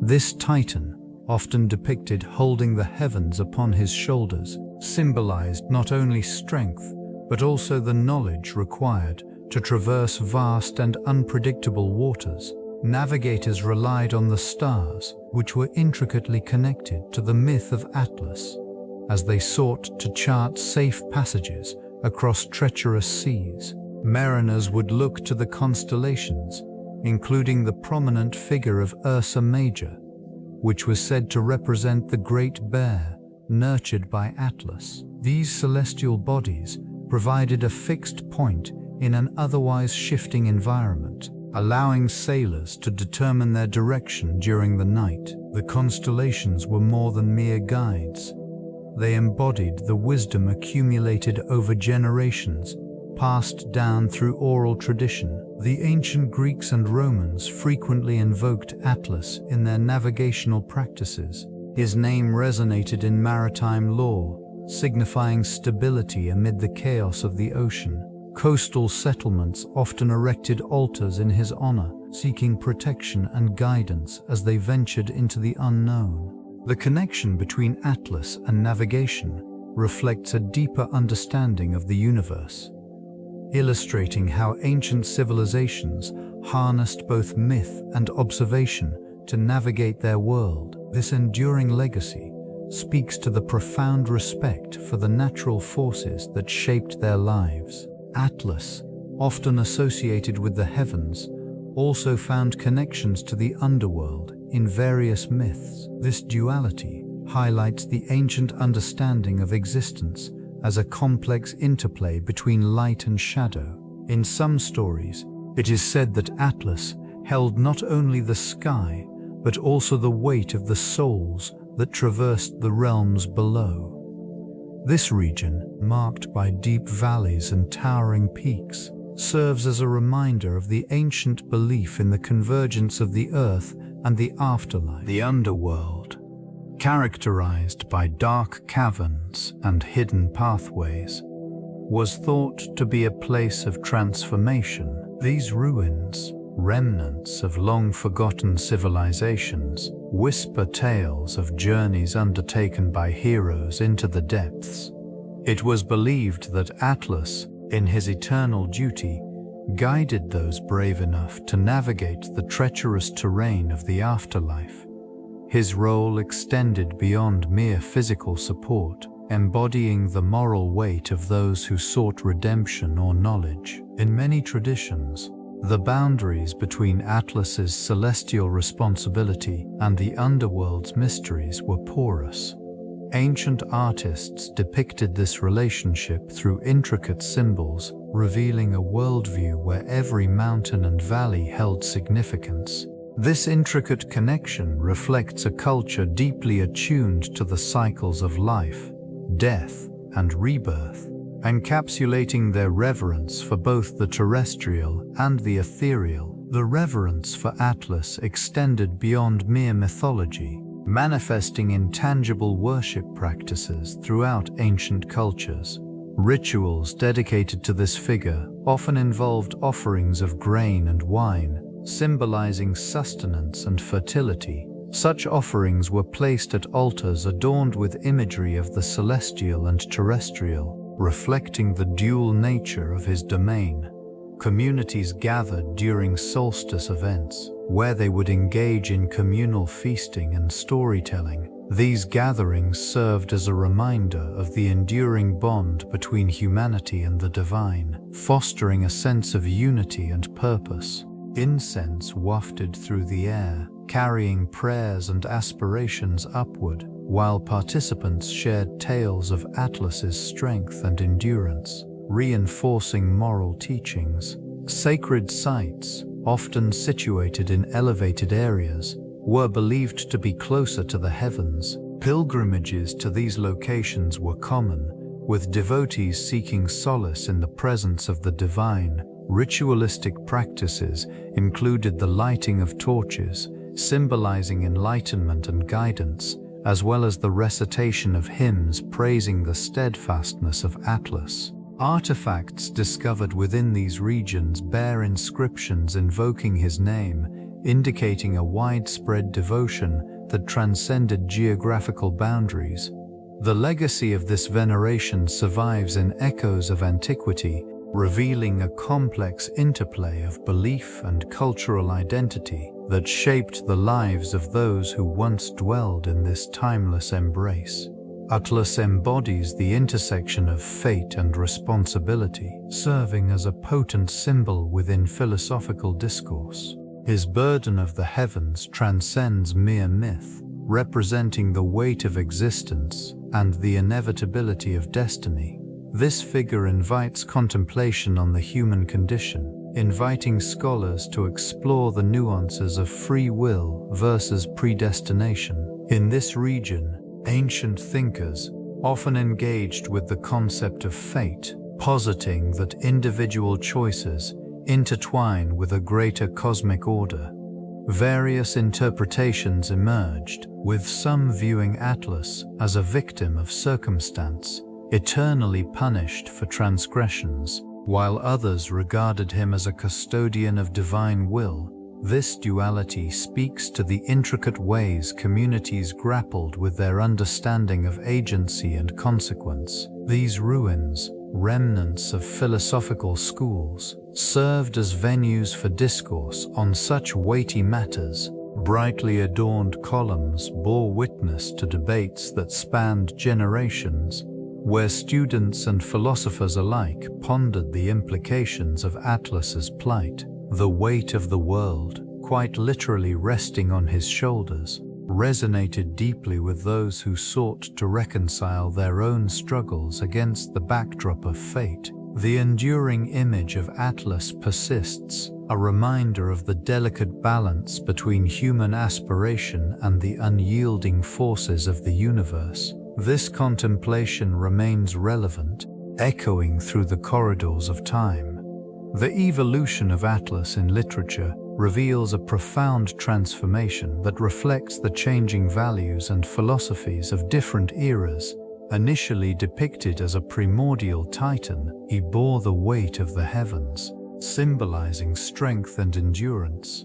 This Titan, often depicted holding the heavens upon his shoulders, symbolized not only strength, but also the knowledge required to traverse vast and unpredictable waters. Navigators relied on the stars, which were intricately connected to the myth of Atlas, as they sought to chart safe passages across treacherous seas. Mariners would look to the constellations, including the prominent figure of Ursa Major, which was said to represent the Great Bear, nurtured by Atlas. These celestial bodies provided a fixed point in an otherwise shifting environment, allowing sailors to determine their direction during the night. The constellations were more than mere guides. They embodied the wisdom accumulated over generations, passed down through oral tradition. The ancient Greeks and Romans frequently invoked Atlas in their navigational practices. His name resonated in maritime lore, signifying stability amid the chaos of the ocean. Coastal settlements often erected altars in his honor, seeking protection and guidance as they ventured into the unknown. The connection between Atlas and navigation reflects a deeper understanding of the universe, illustrating how ancient civilizations harnessed both myth and observation to navigate their world. This enduring legacy speaks to the profound respect for the natural forces that shaped their lives. Atlas, often associated with the heavens, also found connections to the underworld in various myths. This duality highlights the ancient understanding of existence as a complex interplay between light and shadow. In some stories, it is said that Atlas held not only the sky, but also the weight of the souls that traversed the realms below. This region, marked by deep valleys and towering peaks, serves as a reminder of the ancient belief in the convergence of the earth and the afterlife. The underworld, characterized by dark caverns and hidden pathways, was thought to be a place of transformation. These ruins, remnants of long-forgotten civilizations, whisper tales of journeys undertaken by heroes into the depths. It was believed that Atlas, in his eternal duty, guided those brave enough to navigate the treacherous terrain of the afterlife. His role extended beyond mere physical support, embodying the moral weight of those who sought redemption or knowledge. In many traditions, the boundaries between Atlas's celestial responsibility and the underworld's mysteries were porous. Ancient artists depicted this relationship through intricate symbols, revealing a worldview where every mountain and valley held significance. This intricate connection reflects a culture deeply attuned to the cycles of life, death, and rebirth, encapsulating their reverence for both the terrestrial and the ethereal. The reverence for Atlas extended beyond mere mythology, manifesting in tangible worship practices throughout ancient cultures. Rituals dedicated to this figure often involved offerings of grain and wine, symbolizing sustenance and fertility. Such offerings were placed at altars adorned with imagery of the celestial and terrestrial, reflecting the dual nature of his domain. Communities gathered during solstice events, where they would engage in communal feasting and storytelling. These gatherings served as a reminder of the enduring bond between humanity and the divine, fostering a sense of unity and purpose. Incense wafted through the air, carrying prayers and aspirations upward, while participants shared tales of Atlas's strength and endurance, reinforcing moral teachings. Sacred sites, often situated in elevated areas, were believed to be closer to the heavens. Pilgrimages to these locations were common, with devotees seeking solace in the presence of the divine. Ritualistic practices included the lighting of torches, symbolizing enlightenment and guidance, as well as the recitation of hymns praising the steadfastness of Atlas. Artifacts discovered within these regions bear inscriptions invoking his name, indicating a widespread devotion that transcended geographical boundaries. The legacy of this veneration survives in echoes of antiquity, revealing a complex interplay of belief and cultural identity that shaped the lives of those who once dwelled in this timeless embrace. Atlas embodies the intersection of fate and responsibility, serving as a potent symbol within philosophical discourse. His burden of the heavens transcends mere myth, representing the weight of existence and the inevitability of destiny. This figure invites contemplation on the human condition, inviting scholars to explore the nuances of free will versus predestination. In this region, ancient thinkers often engaged with the concept of fate, positing that individual choices intertwine with a greater cosmic order. Various interpretations emerged, with some viewing Atlas as a victim of circumstance, eternally punished for transgressions, while others regarded him as a custodian of divine will. This duality speaks to the intricate ways communities grappled with their understanding of agency and consequence. These ruins, remnants of philosophical schools, served as venues for discourse on such weighty matters. Brightly adorned columns bore witness to debates that spanned generations, where students and philosophers alike pondered the implications of Atlas's plight. The weight of the world, quite literally resting on his shoulders, resonated deeply with those who sought to reconcile their own struggles against the backdrop of fate. The enduring image of Atlas persists, a reminder of the delicate balance between human aspiration and the unyielding forces of the universe. This contemplation remains relevant, echoing through the corridors of time. The evolution of Atlas in literature reveals a profound transformation that reflects the changing values and philosophies of different eras. Initially depicted as a primordial titan, he bore the weight of the heavens, symbolizing strength and endurance.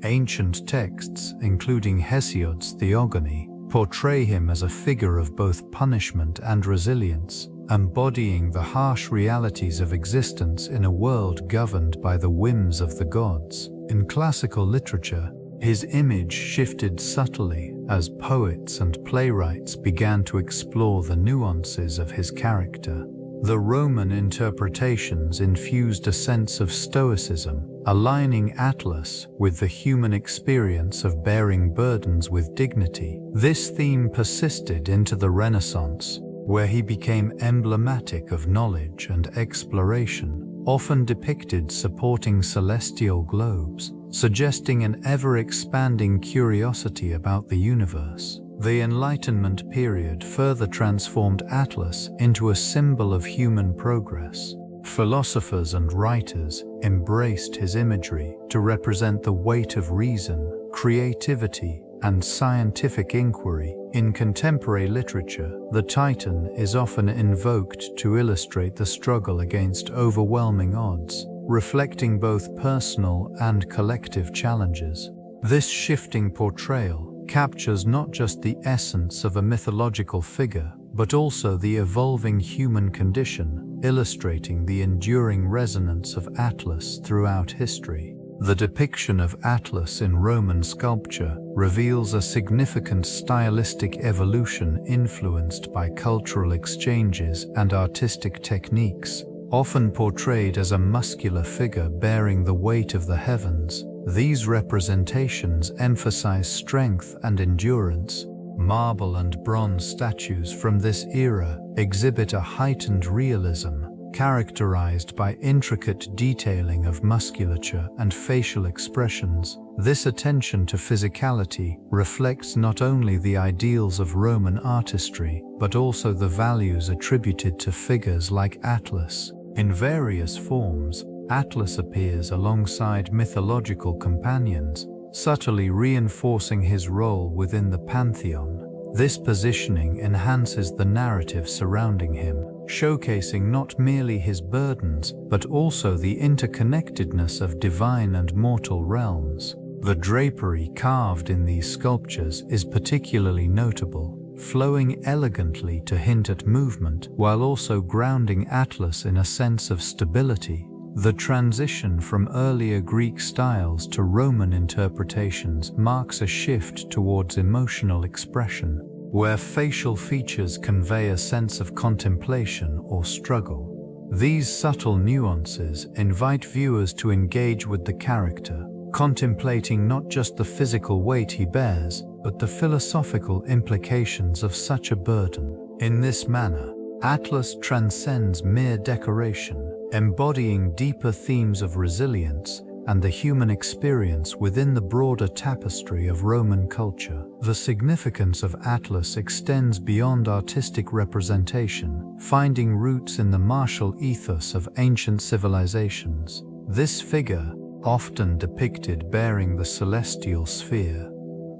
Ancient texts, including Hesiod's Theogony, portray him as a figure of both punishment and resilience, embodying the harsh realities of existence in a world governed by the whims of the gods. In classical literature, his image shifted subtly as poets and playwrights began to explore the nuances of his character. The Roman interpretations infused a sense of stoicism, aligning Atlas with the human experience of bearing burdens with dignity. This theme persisted into the Renaissance, where he became emblematic of knowledge and exploration, often depicted supporting celestial globes, suggesting an ever-expanding curiosity about the universe. The Enlightenment period further transformed Atlas into a symbol of human progress. Philosophers and writers embraced his imagery to represent the weight of reason, creativity, and scientific inquiry. In contemporary literature, the Titan is often invoked to illustrate the struggle against overwhelming odds, reflecting both personal and collective challenges. This shifting portrayal captures not just the essence of a mythological figure, but also the evolving human condition, illustrating the enduring resonance of Atlas throughout history. The depiction of Atlas in Roman sculpture reveals a significant stylistic evolution influenced by cultural exchanges and artistic techniques. Often portrayed as a muscular figure bearing the weight of the heavens, these representations emphasize strength and endurance. Marble and bronze statues from this era exhibit a heightened realism, characterized by intricate detailing of musculature and facial expressions. This attention to physicality reflects not only the ideals of Roman artistry, but also the values attributed to figures like Atlas. In various forms, Atlas appears alongside mythological companions, subtly reinforcing his role within the pantheon. This positioning enhances the narrative surrounding him, showcasing not merely his burdens, but also the interconnectedness of divine and mortal realms. The drapery carved in these sculptures is particularly notable, flowing elegantly to hint at movement, while also grounding Atlas in a sense of stability. The transition from earlier Greek styles to Roman interpretations marks a shift towards emotional expression, where facial features convey a sense of contemplation or struggle. These subtle nuances invite viewers to engage with the character, contemplating not just the physical weight he bears, but the philosophical implications of such a burden. In this manner, Atlas transcends mere decoration, embodying deeper themes of resilience and the human experience within the broader tapestry of Roman culture. The significance of Atlas extends beyond artistic representation, finding roots in the martial ethos of ancient civilizations. This figure, often depicted bearing the celestial sphere,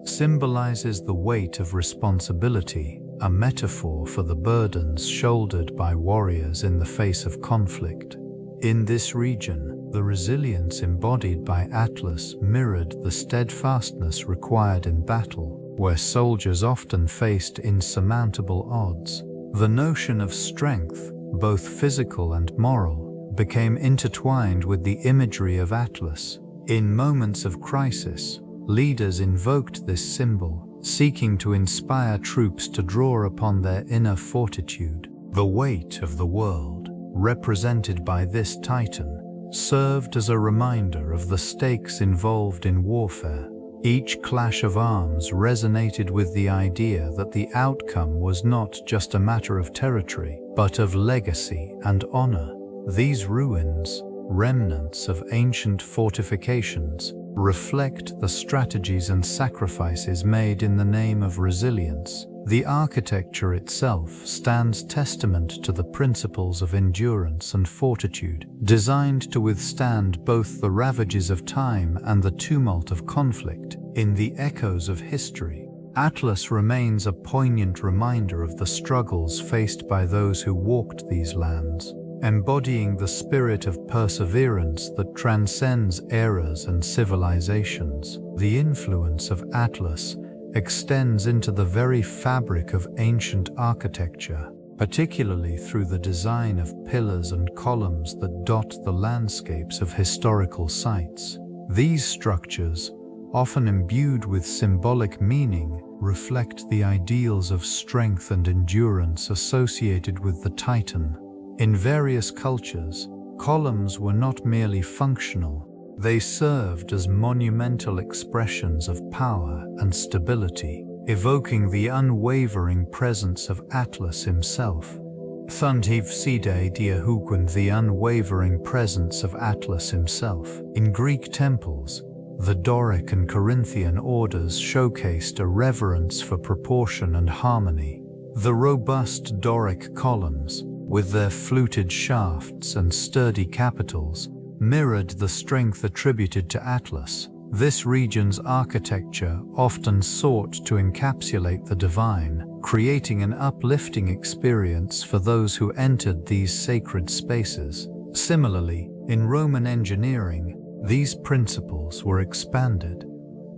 symbolizes the weight of responsibility, a metaphor for the burdens shouldered by warriors in the face of conflict. In this region, the resilience embodied by Atlas mirrored the steadfastness required in battle, where soldiers often faced insurmountable odds. The notion of strength, both physical and moral, became intertwined with the imagery of Atlas. In moments of crisis, leaders invoked this symbol, seeking to inspire troops to draw upon their inner fortitude. The weight of the world, represented by this titan, served as a reminder of the stakes involved in warfare. Each clash of arms resonated with the idea that the outcome was not just a matter of territory, but of legacy and honor. These ruins, remnants of ancient fortifications, reflect the strategies and sacrifices made in the name of resilience. The architecture itself stands testament to the principles of endurance and fortitude, designed to withstand both the ravages of time and the tumult of conflict. In the echoes of history, Atlas remains a poignant reminder of the struggles faced by those who walked these lands, embodying the spirit of perseverance that transcends eras and civilizations. The influence of Atlas extends into the very fabric of ancient architecture, particularly through the design of pillars and columns that dot the landscapes of historical sites. These structures, often imbued with symbolic meaning, reflect the ideals of strength and endurance associated with the Titan. In various cultures, columns were not merely functional, they served as monumental expressions of power and stability, evoking the unwavering presence of Atlas himself. Thundhiv Side Diahukun, the unwavering presence of Atlas himself. In Greek temples, the Doric and Corinthian orders showcased a reverence for proportion and harmony. The robust Doric columns, with their fluted shafts and sturdy capitals, mirrored the strength attributed to Atlas. This region's architecture often sought to encapsulate the divine, creating an uplifting experience for those who entered these sacred spaces. Similarly, in Roman engineering, these principles were expanded.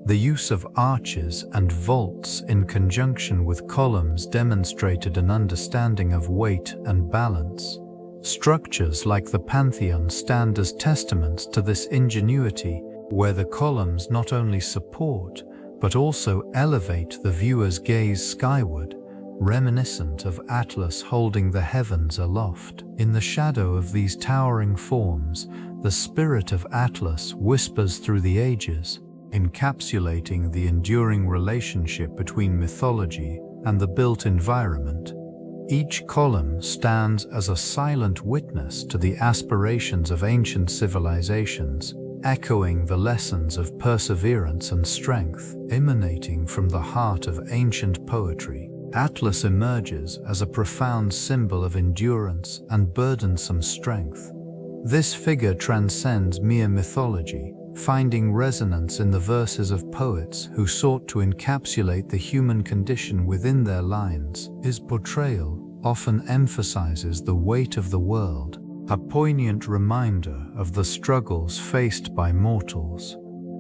The use of arches and vaults in conjunction with columns demonstrated an understanding of weight and balance. Structures like the Pantheon stand as testaments to this ingenuity, where the columns not only support, but also elevate the viewer's gaze skyward, reminiscent of Atlas holding the heavens aloft. In the shadow of these towering forms, the spirit of Atlas whispers through the ages, encapsulating the enduring relationship between mythology and the built environment. Each column stands as a silent witness to the aspirations of ancient civilizations, echoing the lessons of perseverance and strength emanating from the heart of ancient poetry. Atlas emerges as a profound symbol of endurance and burdensome strength. This figure transcends mere mythology, finding resonance in the verses of poets who sought to encapsulate the human condition within their lines. His portrayal often emphasizes the weight of the world, a poignant reminder of the struggles faced by mortals.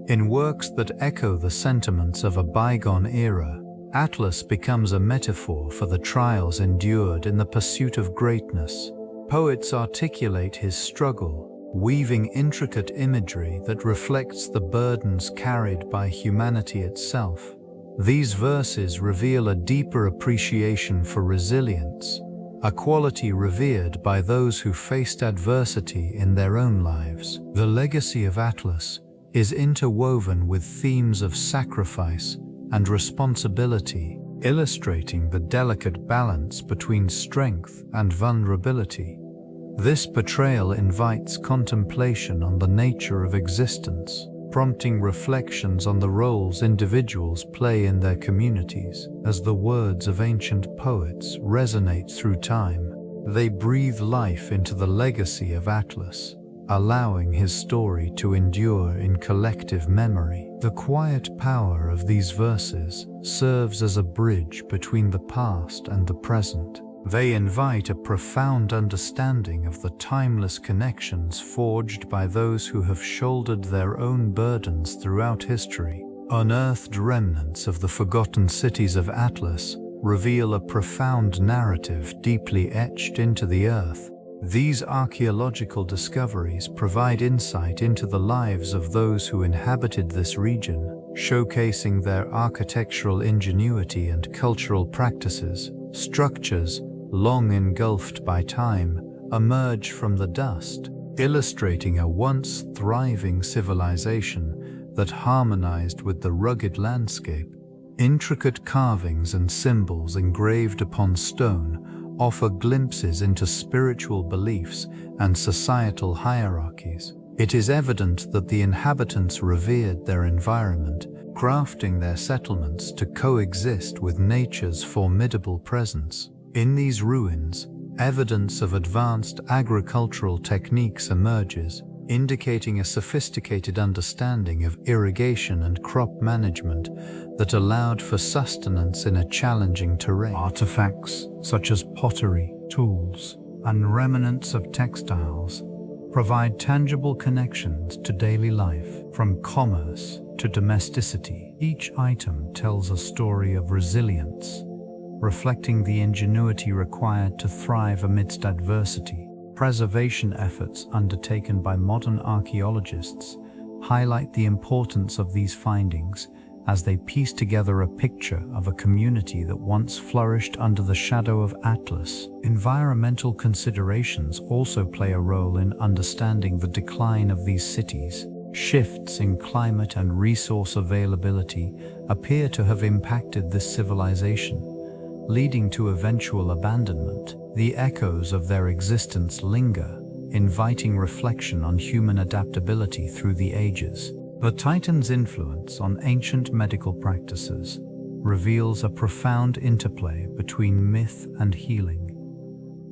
In works that echo the sentiments of a bygone era, Atlas becomes a metaphor for the trials endured in the pursuit of greatness. Poets articulate his struggle, weaving intricate imagery that reflects the burdens carried by humanity itself. These verses reveal a deeper appreciation for resilience, a quality revered by those who faced adversity in their own lives. The legacy of Atlas is interwoven with themes of sacrifice and responsibility, illustrating the delicate balance between strength and vulnerability. This portrayal invites contemplation on the nature of existence, prompting reflections on the roles individuals play in their communities. As the words of ancient poets resonate through time, they breathe life into the legacy of Atlas, allowing his story to endure in collective memory. The quiet power of these verses serves as a bridge between the past and the present. They invite a profound understanding of the timeless connections forged by those who have shouldered their own burdens throughout history. Unearthed remnants of the forgotten cities of Atlas reveal a profound narrative deeply etched into the earth. These archaeological discoveries provide insight into the lives of those who inhabited this region, showcasing their architectural ingenuity and cultural practices. Structures, long engulfed by time, emerge from the dust, illustrating a once thriving civilization that harmonized with the rugged landscape. Intricate carvings and symbols engraved upon stone offer glimpses into spiritual beliefs and societal hierarchies. It is evident that the inhabitants revered their environment, crafting their settlements to coexist with nature's formidable presence. In these ruins, evidence of advanced agricultural techniques emerges, indicating a sophisticated understanding of irrigation and crop management that allowed for sustenance in a challenging terrain. Artifacts such as pottery, tools, and remnants of textiles provide tangible connections to daily life, from commerce to domesticity. Each item tells a story of resilience, reflecting the ingenuity required to thrive amidst adversity. Preservation efforts undertaken by modern archaeologists highlight the importance of these findings as they piece together a picture of a community that once flourished under the shadow of Atlas. Environmental considerations also play a role in understanding the decline of these cities. Shifts in climate and resource availability appear to have impacted this civilization, leading to eventual abandonment. The echoes of their existence linger, inviting reflection on human adaptability through the ages. The Titans' influence on ancient medical practices reveals a profound interplay between myth and healing.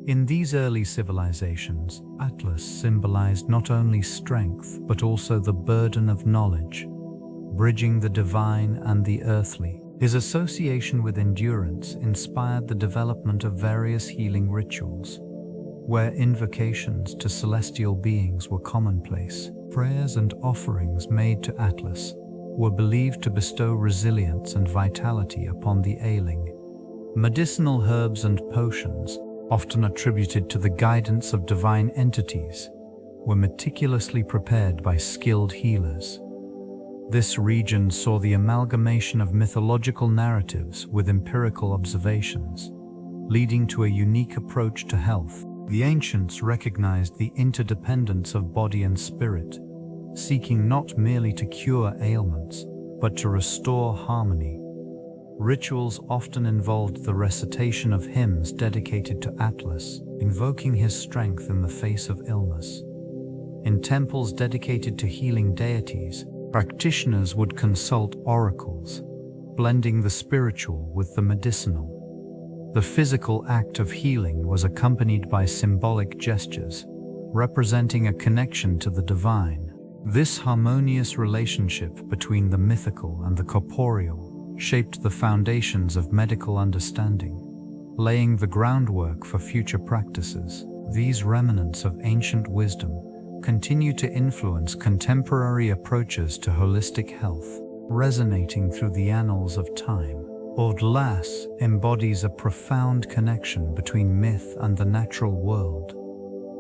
In these early civilizations, Atlas symbolized not only strength but also the burden of knowledge, bridging the divine and the earthly. His association with endurance inspired the development of various healing rituals, where invocations to celestial beings were commonplace. Prayers and offerings made to Atlas were believed to bestow resilience and vitality upon the ailing. Medicinal herbs and potions, often attributed to the guidance of divine entities, were meticulously prepared by skilled healers. This region saw the amalgamation of mythological narratives with empirical observations, leading to a unique approach to health. The ancients recognized the interdependence of body and spirit, seeking not merely to cure ailments, but to restore harmony. Rituals often involved the recitation of hymns dedicated to Atlas, invoking his strength in the face of illness. In temples dedicated to healing deities, practitioners would consult oracles, blending the spiritual with the medicinal. The physical act of healing was accompanied by symbolic gestures, representing a connection to the divine. This harmonious relationship between the mythical and the corporeal shaped the foundations of medical understanding, laying the groundwork for future practices. These remnants of ancient wisdom continue to influence contemporary approaches to holistic health, resonating through the annals of time. Atlas embodies a profound connection between myth and the natural world,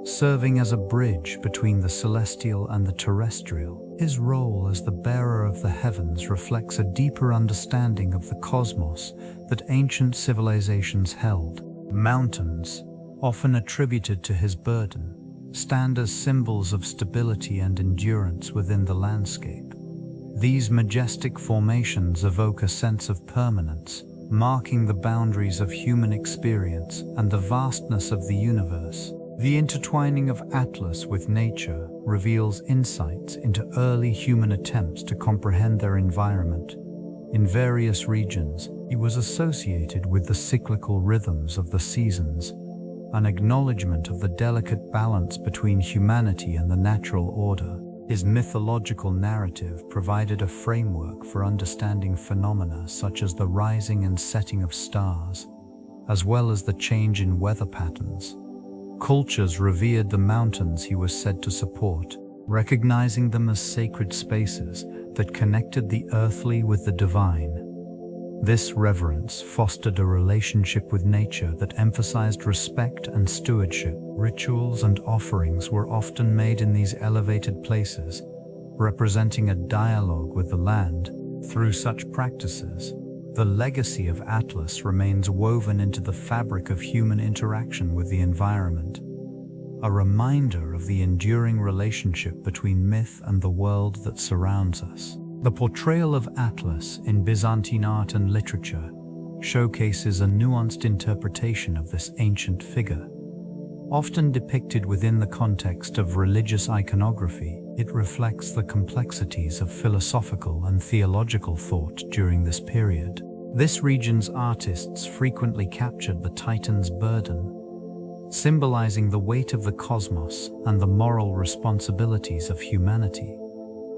serving as a bridge between the celestial and the terrestrial. His role as the bearer of the heavens reflects a deeper understanding of the cosmos that ancient civilizations held. Mountains, often attributed to his burden, stand as symbols of stability and endurance within the landscape. These majestic formations evoke a sense of permanence, marking the boundaries of human experience and the vastness of the universe. The intertwining of Atlas with nature reveals insights into early human attempts to comprehend their environment. In various regions, he was associated with the cyclical rhythms of the seasons, an acknowledgement of the delicate balance between humanity and the natural order. His mythological narrative provided a framework for understanding phenomena such as the rising and setting of stars, as well as the change in weather patterns. Cultures revered the mountains he was said to support, recognizing them as sacred spaces that connected the earthly with the divine. This reverence fostered a relationship with nature that emphasized respect and stewardship. Rituals and offerings were often made in these elevated places, representing a dialogue with the land. Through such practices, the legacy of Atlas remains woven into the fabric of human interaction with the environment, a reminder of the enduring relationship between myth and the world that surrounds us. The portrayal of Atlas in Byzantine art and literature showcases a nuanced interpretation of this ancient figure. Often depicted within the context of religious iconography, it reflects the complexities of philosophical and theological thought during this period. This region's artists frequently captured the Titan's burden, symbolizing the weight of the cosmos and the moral responsibilities of humanity.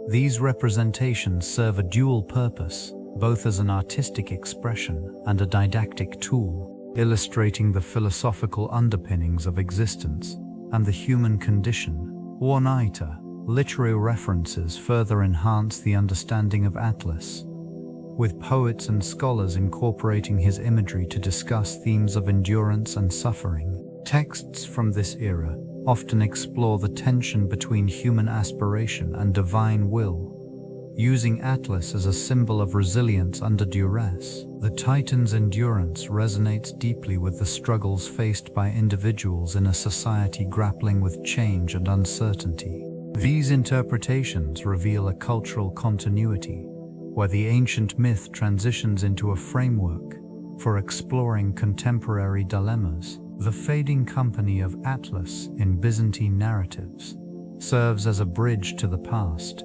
These representations serve a dual purpose, both as an artistic expression and a didactic tool, illustrating the philosophical underpinnings of existence and the human condition. Ornaita, literary references further enhance the understanding of Atlas, with poets and scholars incorporating his imagery to discuss themes of endurance and suffering. Texts from this era often explore the tension between human aspiration and divine will, using Atlas as a symbol of resilience under duress. The Titan's endurance resonates deeply with the struggles faced by individuals in a society grappling with change and uncertainty. These interpretations reveal a cultural continuity, where the ancient myth transitions into a framework for exploring contemporary dilemmas. The fading company of Atlas in Byzantine narratives serves as a bridge to the past,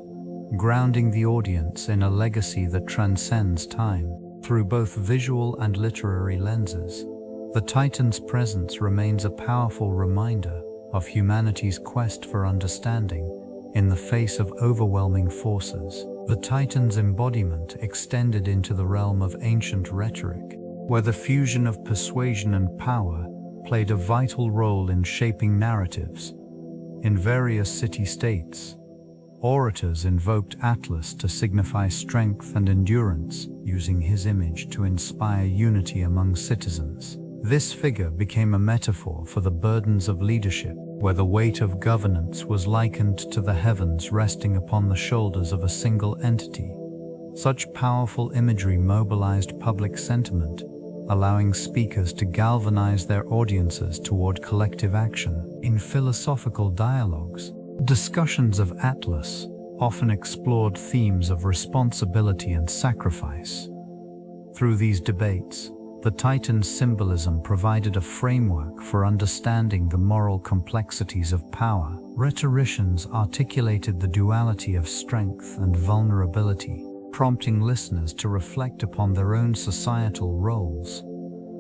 grounding the audience in a legacy that transcends time. Through both visual and literary lenses, the Titan's presence remains a powerful reminder of humanity's quest for understanding in the face of overwhelming forces. The Titan's embodiment extended into the realm of ancient rhetoric, where the fusion of persuasion and power played a vital role in shaping narratives. In various city-states, orators invoked Atlas to signify strength and endurance, using his image to inspire unity among citizens. This figure became a metaphor for the burdens of leadership, where the weight of governance was likened to the heavens resting upon the shoulders of a single entity. Such powerful imagery mobilized public sentiment, allowing speakers to galvanize their audiences toward collective action. In philosophical dialogues, discussions of Atlas often explored themes of responsibility and sacrifice. Through these debates, the Titan's symbolism provided a framework for understanding the moral complexities of power. Rhetoricians articulated the duality of strength and vulnerability, prompting listeners to reflect upon their own societal roles.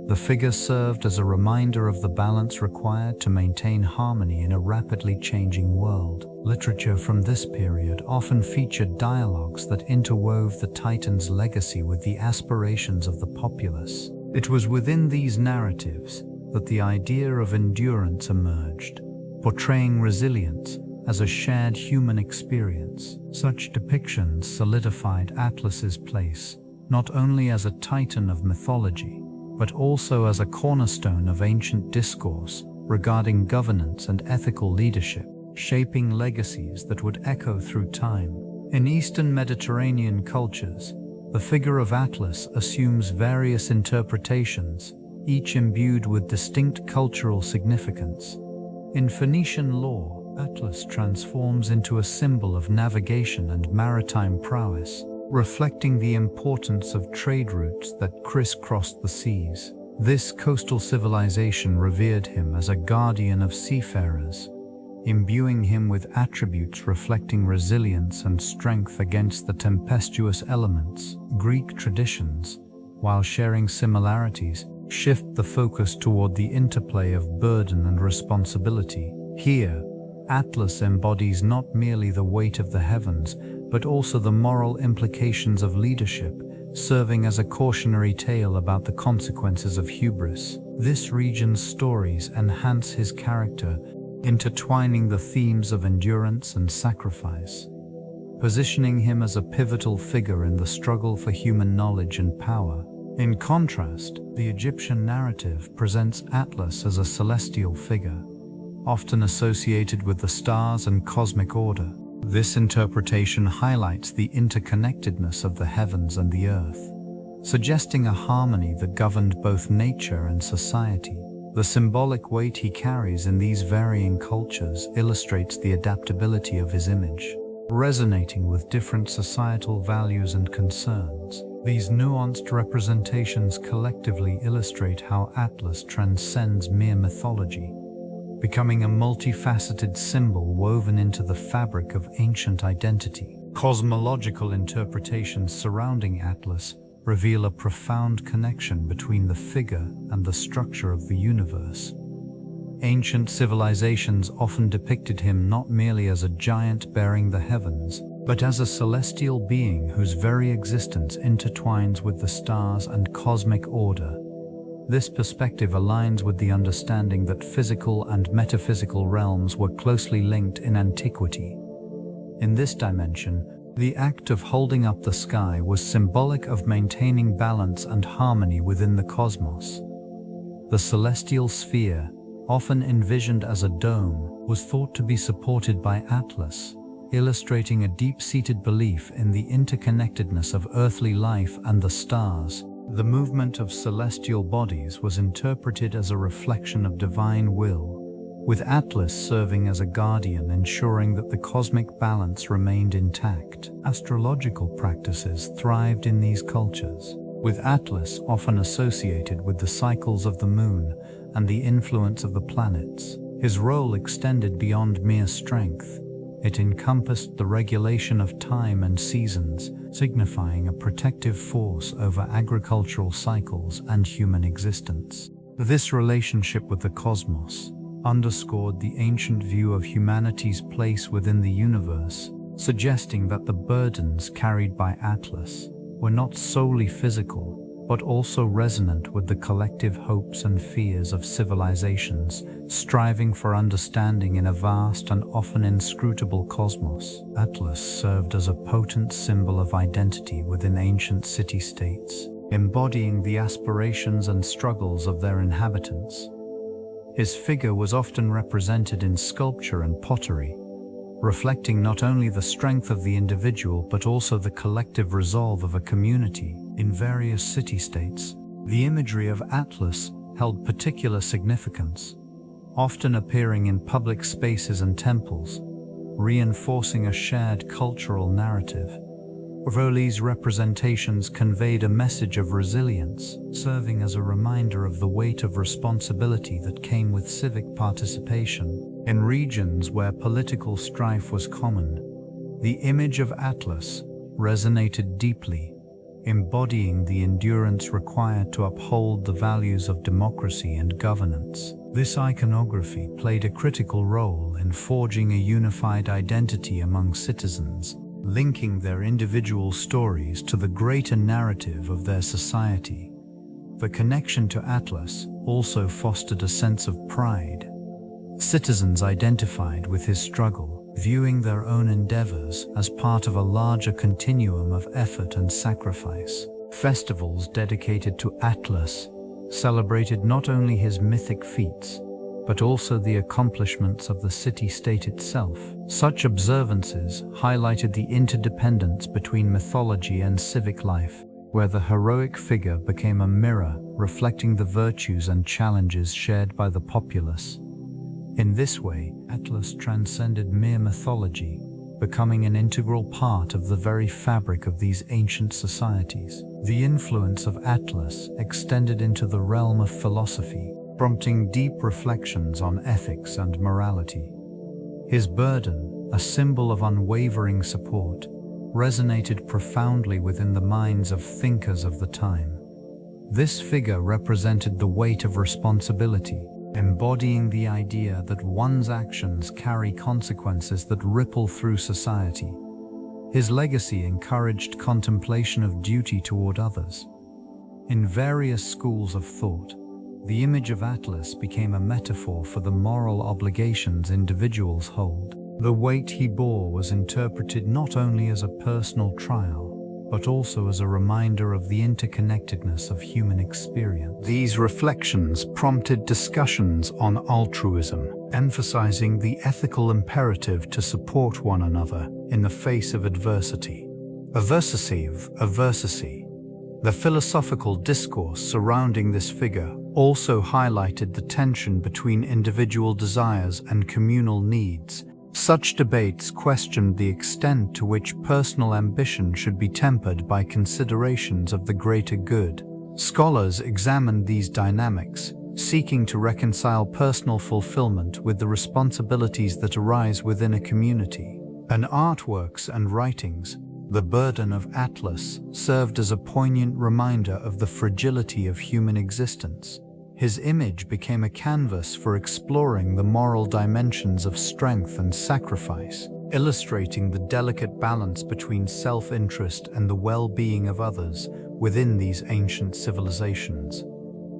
The figure served as a reminder of the balance required to maintain harmony in a rapidly changing world. Literature from this period often featured dialogues that interwove the Titan's legacy with the aspirations of the populace. It was within these narratives that the idea of endurance emerged, portraying resilience as a shared human experience. Such depictions solidified Atlas's place not only as a titan of mythology, but also as a cornerstone of ancient discourse regarding governance and ethical leadership, shaping legacies that would echo through time. In Eastern Mediterranean cultures, the figure of Atlas assumes various interpretations, each imbued with distinct cultural significance. In Phoenician lore, Atlas transforms into a symbol of navigation and maritime prowess, reflecting the importance of trade routes that crisscrossed the seas. This coastal civilization revered him as a guardian of seafarers, imbuing him with attributes reflecting resilience and strength against the tempestuous elements. Greek traditions, while sharing similarities, shift the focus toward the interplay of burden and responsibility. Here, Atlas embodies not merely the weight of the heavens, but also the moral implications of leadership, serving as a cautionary tale about the consequences of hubris. This region's stories enhance his character, intertwining the themes of endurance and sacrifice, positioning him as a pivotal figure in the struggle for human knowledge and power. In contrast, the Egyptian narrative presents Atlas as a celestial figure, often associated with the stars and cosmic order. This interpretation highlights the interconnectedness of the heavens and the earth, suggesting a harmony that governed both nature and society. The symbolic weight he carries in these varying cultures illustrates the adaptability of his image, resonating with different societal values and concerns. These nuanced representations collectively illustrate how Atlas transcends mere mythology, becoming a multifaceted symbol woven into the fabric of ancient identity. Cosmological interpretations surrounding Atlas reveal a profound connection between the figure and the structure of the universe. Ancient civilizations often depicted him not merely as a giant bearing the heavens, but as a celestial being whose very existence intertwines with the stars and cosmic order. This perspective aligns with the understanding that physical and metaphysical realms were closely linked in antiquity. In this dimension, the act of holding up the sky was symbolic of maintaining balance and harmony within the cosmos. The celestial sphere, often envisioned as a dome, was thought to be supported by Atlas, illustrating a deep-seated belief in the interconnectedness of earthly life and the stars. The movement of celestial bodies was interpreted as a reflection of divine will, with Atlas serving as a guardian ensuring that the cosmic balance remained intact. Astrological practices thrived in these cultures, with Atlas often associated with the cycles of the moon and the influence of the planets. His role extended beyond mere strength. It encompassed the regulation of time and seasons, signifying a protective force over agricultural cycles and human existence. This relationship with the cosmos underscored the ancient view of humanity's place within the universe, suggesting that the burdens carried by Atlas were not solely physical, but also resonant with the collective hopes and fears of civilizations striving for understanding in a vast and often inscrutable cosmos. Atlas served as a potent symbol of identity within ancient city-states, embodying the aspirations and struggles of their inhabitants. His figure was often represented in sculpture and pottery, reflecting not only the strength of the individual but also the collective resolve of a community. In various city-states, the imagery of Atlas held particular significance, often appearing in public spaces and temples, reinforcing a shared cultural narrative. Rowley's representations conveyed a message of resilience, serving as a reminder of the weight of responsibility that came with civic participation. In regions where political strife was common, the image of Atlas resonated deeply, embodying the endurance required to uphold the values of democracy and governance. This iconography played a critical role in forging a unified identity among citizens, linking their individual stories to the greater narrative of their society. The connection to Atlas also fostered a sense of pride. Citizens identified with his struggle, viewing their own endeavors as part of a larger continuum of effort and sacrifice. Festivals dedicated to Atlas celebrated not only his mythic feats, but also the accomplishments of the city-state itself. Such observances highlighted the interdependence between mythology and civic life, where the heroic figure became a mirror reflecting the virtues and challenges shared by the populace. In this way, Atlas transcended mere mythology, becoming an integral part of the very fabric of these ancient societies. The influence of Atlas extended into the realm of philosophy, prompting deep reflections on ethics and morality. His burden, a symbol of unwavering support, resonated profoundly within the minds of thinkers of the time. This figure represented the weight of responsibility, embodying the idea that one's actions carry consequences that ripple through society. His legacy encouraged contemplation of duty toward others. In various schools of thought, the image of Atlas became a metaphor for the moral obligations individuals hold. The weight he bore was interpreted not only as a personal trial, but also as a reminder of the interconnectedness of human experience. These reflections prompted discussions on altruism, emphasizing the ethical imperative to support one another in the face of adversity. Aversive. The philosophical discourse surrounding this figure also highlighted the tension between individual desires and communal needs. Such debates questioned the extent to which personal ambition should be tempered by considerations of the greater good. Scholars examined these dynamics, seeking to reconcile personal fulfillment with the responsibilities that arise within a community. In artworks and writings, the burden of Atlas served as a poignant reminder of the fragility of human existence. His image became a canvas for exploring the moral dimensions of strength and sacrifice, illustrating the delicate balance between self-interest and the well-being of others within these ancient civilizations.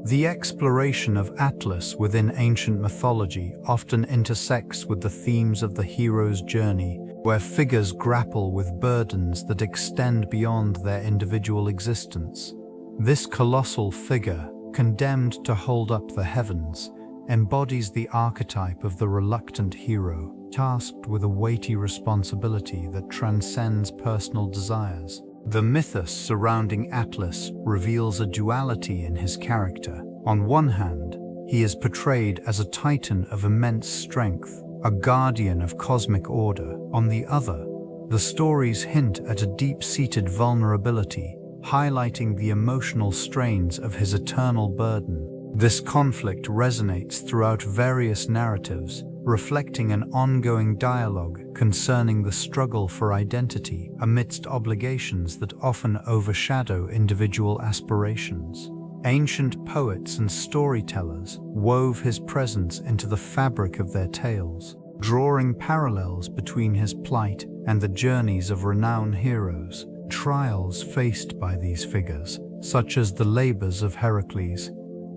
The exploration of Atlas within ancient mythology often intersects with the themes of the hero's journey, where figures grapple with burdens that extend beyond their individual existence. This colossal figure, condemned to hold up the heavens, embodies the archetype of the reluctant hero, tasked with a weighty responsibility that transcends personal desires. The mythos surrounding Atlas reveals a duality in his character. On one hand, he is portrayed as a titan of immense strength, a guardian of cosmic order. On the other, the stories hint at a deep-seated vulnerability, highlighting the emotional strains of his eternal burden. This conflict resonates throughout various narratives, reflecting an ongoing dialogue concerning the struggle for identity amidst obligations that often overshadow individual aspirations. Ancient poets and storytellers wove his presence into the fabric of their tales, drawing parallels between his plight and the journeys of renowned heroes. Trials faced by these figures, such as the labors of Heracles,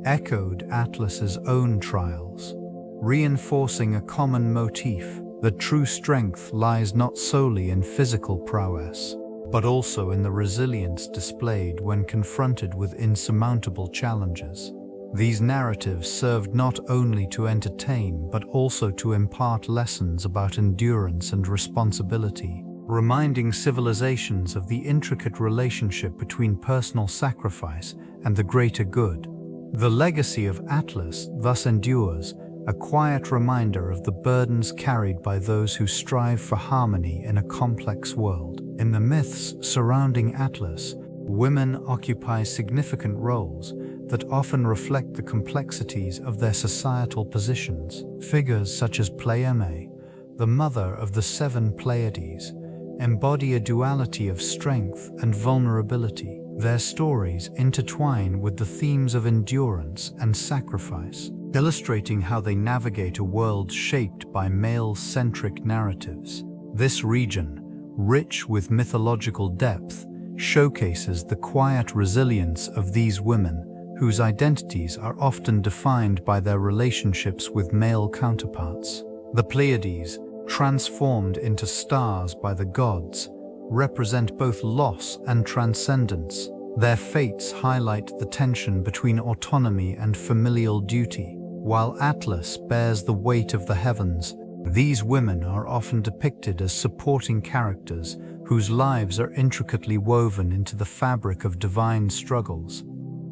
echoed Atlas's own trials, reinforcing a common motif that true strength lies not solely in physical prowess, but also in the resilience displayed when confronted with insurmountable challenges. These narratives served not only to entertain but also to impart lessons about endurance and responsibility, reminding civilizations of the intricate relationship between personal sacrifice and the greater good. The legacy of Atlas thus endures, a quiet reminder of the burdens carried by those who strive for harmony in a complex world. In the myths surrounding Atlas, women occupy significant roles that often reflect the complexities of their societal positions. Figures such as Pleione, the mother of the seven Pleiades, embody a duality of strength and vulnerability. Their stories intertwine with the themes of endurance and sacrifice, illustrating how they navigate a world shaped by male-centric narratives. This region, rich with mythological depth, showcases the quiet resilience of these women, whose identities are often defined by their relationships with male counterparts. The Pleiades, transformed into stars by the gods, represent both loss and transcendence. Their fates highlight the tension between autonomy and familial duty. While Atlas bears the weight of the heavens, these women are often depicted as supporting characters whose lives are intricately woven into the fabric of divine struggles.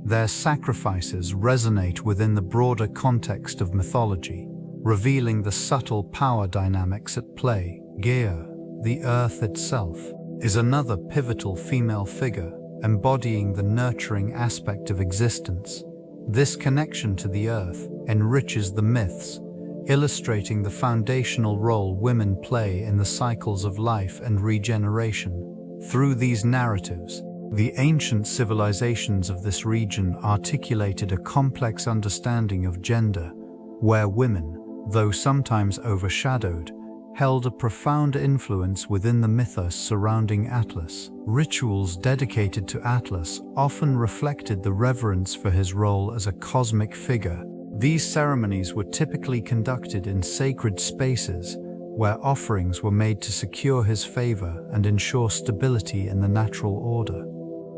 Their sacrifices resonate within the broader context of mythology, revealing the subtle power dynamics at play. Gaia, the earth itself, is another pivotal female figure, embodying the nurturing aspect of existence. This connection to the earth enriches the myths, illustrating the foundational role women play in the cycles of life and regeneration. Through these narratives, the ancient civilizations of this region articulated a complex understanding of gender, where women, though sometimes overshadowed, held a profound influence within the mythos surrounding Atlas. Rituals dedicated to Atlas often reflected the reverence for his role as a cosmic figure. These ceremonies were typically conducted in sacred spaces, where offerings were made to secure his favor and ensure stability in the natural order.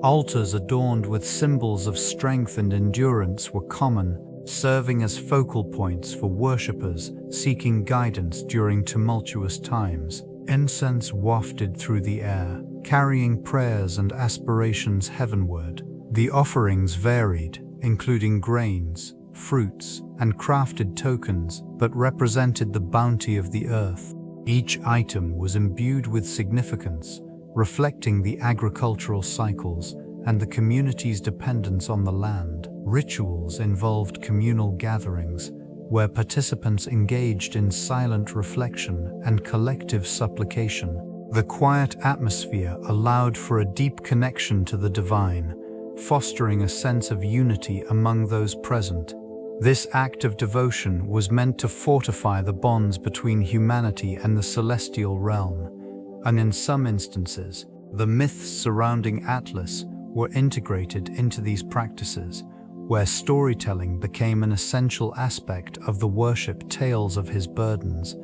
Altars adorned with symbols of strength and endurance were common, serving as focal points for worshippers seeking guidance during tumultuous times. Incense wafted through the air, carrying prayers and aspirations heavenward. The offerings varied, including grains, fruits, and crafted tokens that represented the bounty of the earth. Each item was imbued with significance, reflecting the agricultural cycles and the community's dependence on the land. Rituals involved communal gatherings, where participants engaged in silent reflection and collective supplication. The quiet atmosphere allowed for a deep connection to the divine, fostering a sense of unity among those present. This act of devotion was meant to fortify the bonds between humanity and the celestial realm, and in some instances, the myths surrounding Atlas were integrated into these practices, where storytelling became an essential aspect of the worship. Tales of his burdens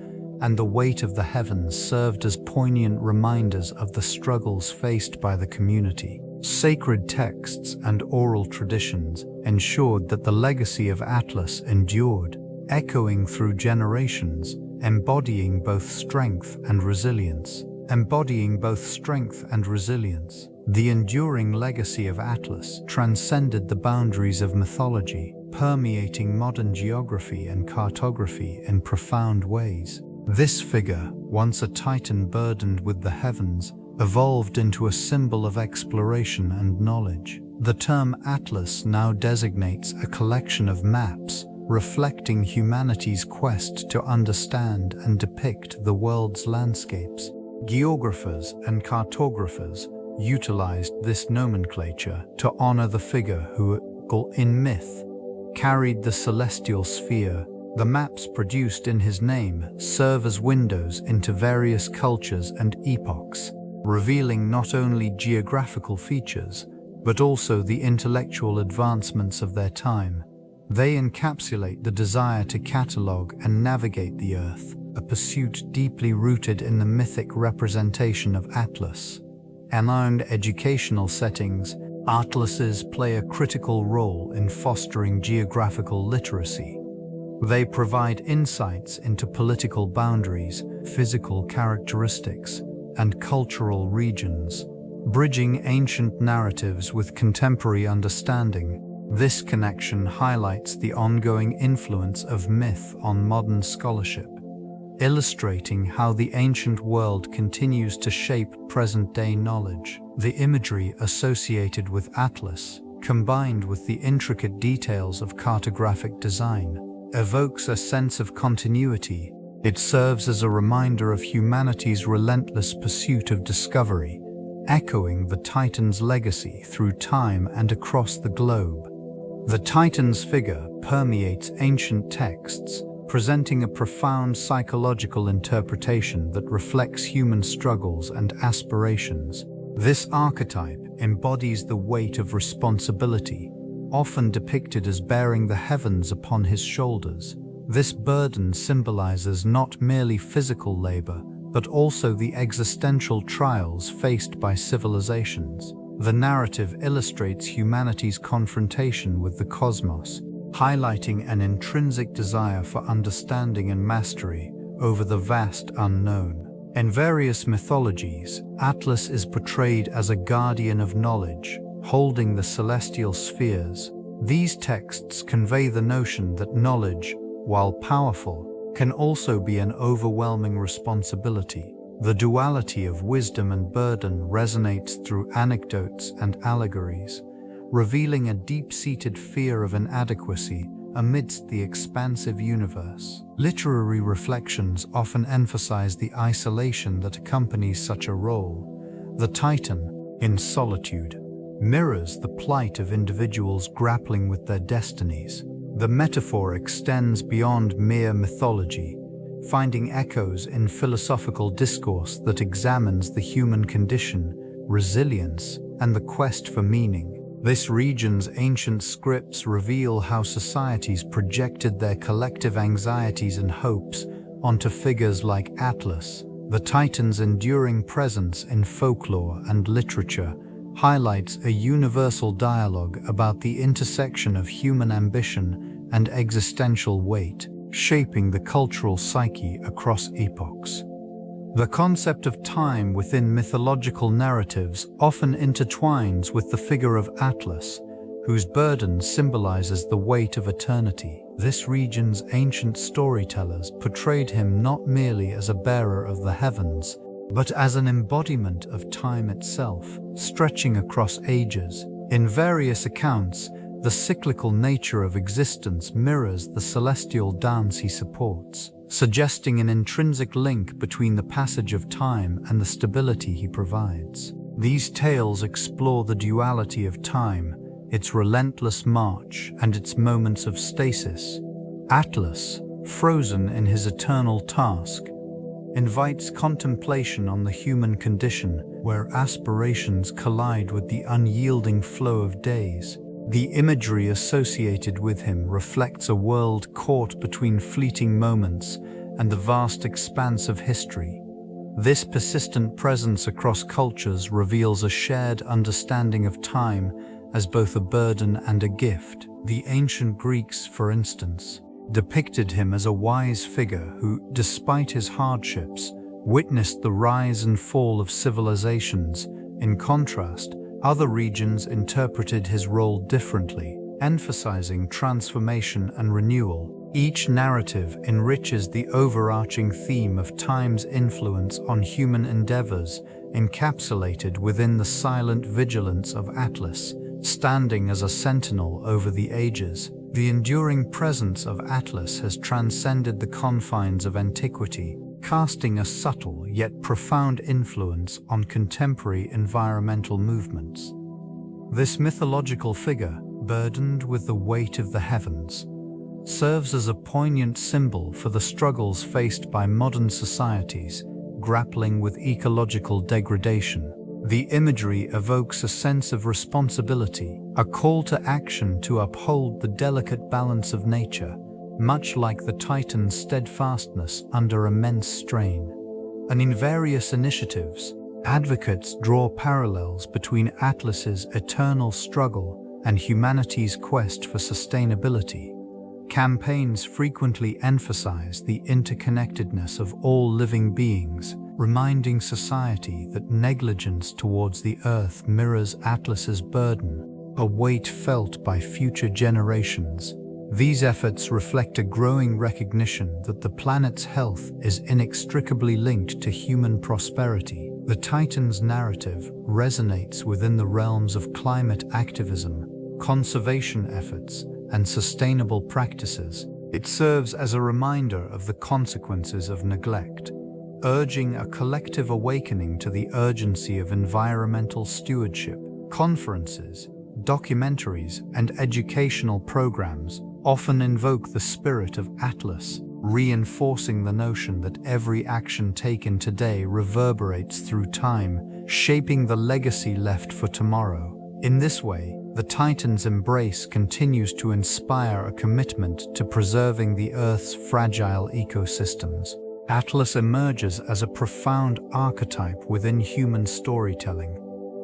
and the weight of the heavens served as poignant reminders of the struggles faced by the community. Sacred texts and oral traditions ensured that the legacy of Atlas endured, echoing through generations, embodying both strength and resilience. The enduring legacy of Atlas transcended the boundaries of mythology, permeating modern geography and cartography in profound ways. This figure, once a titan burdened with the heavens, evolved into a symbol of exploration and knowledge. The term Atlas now designates a collection of maps reflecting humanity's quest to understand and depict the world's landscapes. Geographers and cartographers utilized this nomenclature to honor the figure who, in myth, carried the celestial sphere. The maps produced in his name serve as windows into various cultures and epochs, revealing not only geographical features, but also the intellectual advancements of their time. They encapsulate the desire to catalogue and navigate the earth, a pursuit deeply rooted in the mythic representation of Atlas. In educational settings, atlases play a critical role in fostering geographical literacy. They provide insights into political boundaries, physical characteristics, and cultural regions, bridging ancient narratives with contemporary understanding. This connection highlights the ongoing influence of myth on modern scholarship, illustrating how the ancient world continues to shape present-day knowledge. The imagery associated with Atlas, combined with the intricate details of cartographic design, evokes a sense of continuity. It serves as a reminder of humanity's relentless pursuit of discovery, echoing the Titan's legacy through time and across the globe. The Titan's figure permeates ancient texts, presenting a profound psychological interpretation that reflects human struggles and aspirations. This archetype embodies the weight of responsibility, often depicted as bearing the heavens upon his shoulders. This burden symbolizes not merely physical labor, but also the existential trials faced by civilizations. The narrative illustrates humanity's confrontation with the cosmos, highlighting an intrinsic desire for understanding and mastery over the vast unknown. In various mythologies, Atlas is portrayed as a guardian of knowledge, holding the celestial spheres. These texts convey the notion that knowledge, while powerful, can also be an overwhelming responsibility. The duality of wisdom and burden resonates through anecdotes and allegories, revealing a deep-seated fear of inadequacy amidst the expansive universe. Literary reflections often emphasize the isolation that accompanies such a role. The Titan, in solitude, mirrors the plight of individuals grappling with their destinies. The metaphor extends beyond mere mythology, finding echoes in philosophical discourse that examines the human condition, resilience, and the quest for meaning. This region's ancient scripts reveal how societies projected their collective anxieties and hopes onto figures like Atlas. The Titan's enduring presence in folklore and literature highlights a universal dialogue about the intersection of human ambition and existential weight, shaping the cultural psyche across epochs. The concept of time within mythological narratives often intertwines with the figure of Atlas, whose burden symbolizes the weight of eternity. This region's ancient storytellers portrayed him not merely as a bearer of the heavens, but as an embodiment of time itself, stretching across ages. In various accounts, the cyclical nature of existence mirrors the celestial dance he supports, suggesting an intrinsic link between the passage of time and the stability he provides. These tales explore the duality of time, its relentless march, and its moments of stasis. Atlas, frozen in his eternal task, invites contemplation on the human condition, where aspirations collide with the unyielding flow of days. The imagery associated with him reflects a world caught between fleeting moments and the vast expanse of history. This persistent presence across cultures reveals a shared understanding of time as both a burden and a gift. The ancient Greeks, for instance, depicted him as a wise figure who, despite his hardships, witnessed the rise and fall of civilizations. In contrast, other regions interpreted his role differently, emphasizing transformation and renewal. Each narrative enriches the overarching theme of time's influence on human endeavors, encapsulated within the silent vigilance of Atlas, standing as a sentinel over the ages. The enduring presence of Atlas has transcended the confines of antiquity, casting a subtle yet profound influence on contemporary environmental movements. This mythological figure, burdened with the weight of the heavens, serves as a poignant symbol for the struggles faced by modern societies grappling with ecological degradation. The imagery evokes a sense of responsibility, a call to action to uphold the delicate balance of nature, much like the Titan's steadfastness under immense strain. And in various initiatives, advocates draw parallels between Atlas's eternal struggle and humanity's quest for sustainability. Campaigns frequently emphasize the interconnectedness of all living beings, reminding society that negligence towards the Earth mirrors Atlas's burden, a weight felt by future generations. These efforts reflect a growing recognition that the planet's health is inextricably linked to human prosperity. The Titan's narrative resonates within the realms of climate activism, conservation efforts, and sustainable practices. It serves as a reminder of the consequences of neglect, urging a collective awakening to the urgency of environmental stewardship. Conferences, documentaries, and educational programs often invoke the spirit of Atlas, reinforcing the notion that every action taken today reverberates through time, shaping the legacy left for tomorrow. In this way, the Titan's embrace continues to inspire a commitment to preserving the Earth's fragile ecosystems. Atlas emerges as a profound archetype within human storytelling,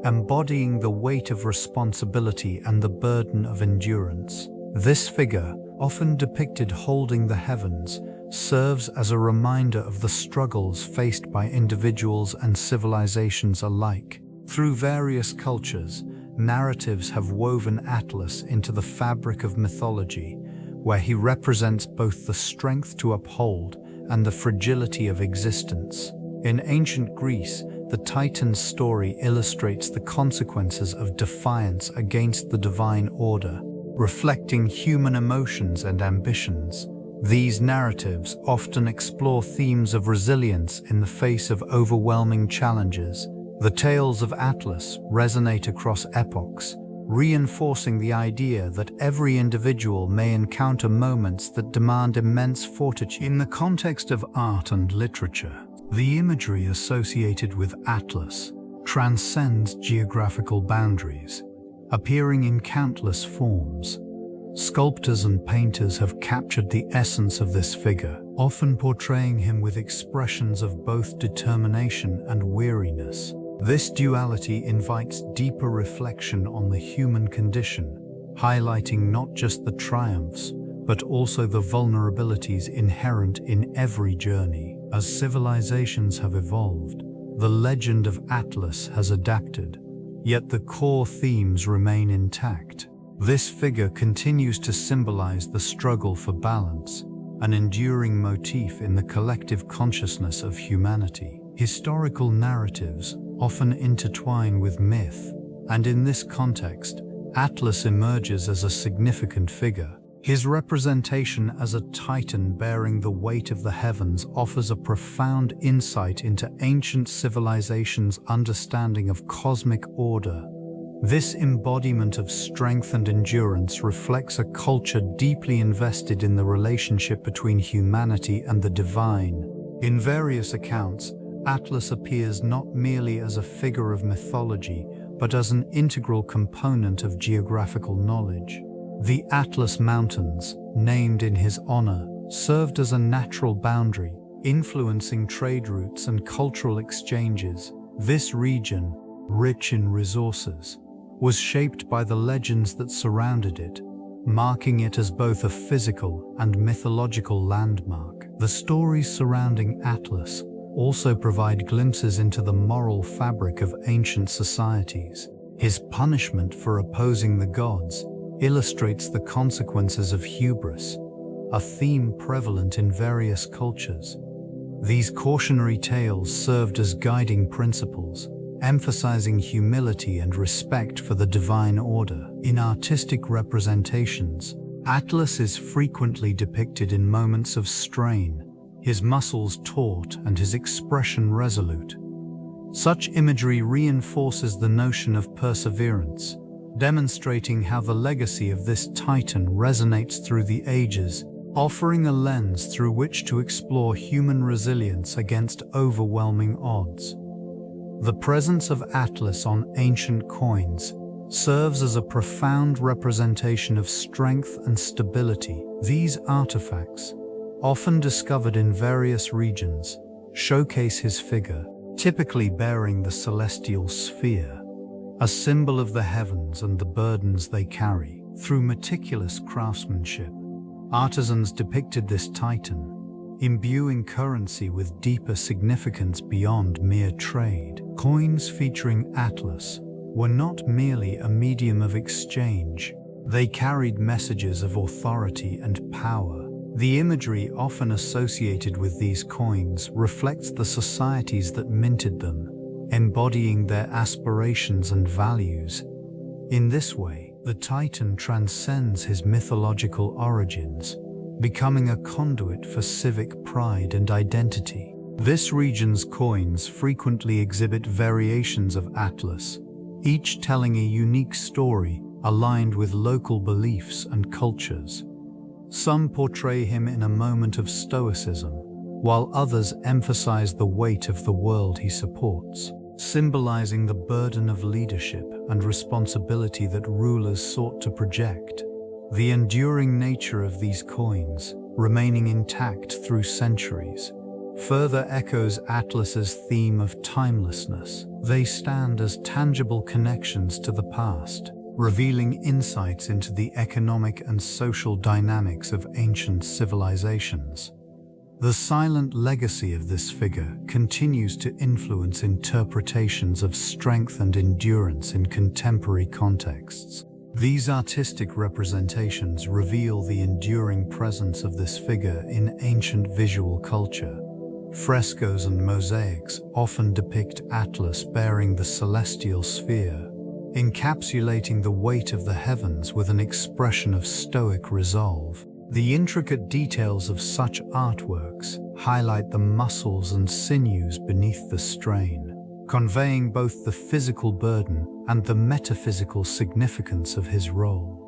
embodying the weight of responsibility and the burden of endurance. This figure, often depicted holding the heavens, serves as a reminder of the struggles faced by individuals and civilizations alike. Through various cultures, narratives have woven Atlas into the fabric of mythology, where he represents both the strength to uphold and the fragility of existence. In ancient Greece, the Titan's story illustrates the consequences of defiance against the divine order, reflecting human emotions and ambitions. These narratives often explore themes of resilience in the face of overwhelming challenges. The tales of Atlas resonate across epochs, reinforcing the idea that every individual may encounter moments that demand immense fortitude. In the context of art and literature, the imagery associated with Atlas transcends geographical boundaries, appearing in countless forms. Sculptors and painters have captured the essence of this figure, often portraying him with expressions of both determination and weariness. This duality invites deeper reflection on the human condition, highlighting not just the triumphs, but also the vulnerabilities inherent in every journey. As civilizations have evolved, the legend of Atlas has adapted, yet the core themes remain intact. This figure continues to symbolize the struggle for balance, an enduring motif in the collective consciousness of humanity. Historical narratives often intertwine with myth, and in this context, Atlas emerges as a significant figure. His representation as a titan bearing the weight of the heavens offers a profound insight into ancient civilizations' understanding of cosmic order. This embodiment of strength and endurance reflects a culture deeply invested in the relationship between humanity and the divine. In various accounts, Atlas appears not merely as a figure of mythology, but as an integral component of geographical knowledge. The Atlas Mountains, named in his honor, served as a natural boundary, influencing trade routes and cultural exchanges. This region, rich in resources, was shaped by the legends that surrounded it, marking it as both a physical and mythological landmark. The stories surrounding Atlas also provide glimpses into the moral fabric of ancient societies. His punishment for opposing the gods illustrates the consequences of hubris, a theme prevalent in various cultures. These cautionary tales served as guiding principles, emphasizing humility and respect for the divine order. In artistic representations, Atlas is frequently depicted in moments of strain, his muscles taut and his expression resolute. Such imagery reinforces the notion of perseverance, demonstrating how the legacy of this titan resonates through the ages, offering a lens through which to explore human resilience against overwhelming odds. The presence of Atlas on ancient coins serves as a profound representation of strength and stability. These artifacts, often discovered in various regions, showcase his figure, typically bearing the celestial sphere, a symbol of the heavens and the burdens they carry. Through meticulous craftsmanship, artisans depicted this titan, imbuing currency with deeper significance beyond mere trade. Coins featuring Atlas were not merely a medium of exchange, they carried messages of authority and power. The imagery often associated with these coins reflects the societies that minted them, embodying their aspirations and values. In this way, the Titan transcends his mythological origins, becoming a conduit for civic pride and identity. This region's coins frequently exhibit variations of Atlas, each telling a unique story aligned with local beliefs and cultures. Some portray him in a moment of stoicism, while others emphasize the weight of the world he supports, symbolizing the burden of leadership and responsibility that rulers sought to project. The enduring nature of these coins, remaining intact through centuries, further echoes Atlas's theme of timelessness. They stand as tangible connections to the past, revealing insights into the economic and social dynamics of ancient civilizations. The silent legacy of this figure continues to influence interpretations of strength and endurance in contemporary contexts. These artistic representations reveal the enduring presence of this figure in ancient visual culture. Frescoes and mosaics often depict Atlas bearing the celestial sphere, encapsulating the weight of the heavens with an expression of stoic resolve. The intricate details of such artworks highlight the muscles and sinews beneath the strain, conveying both the physical burden and the metaphysical significance of his role.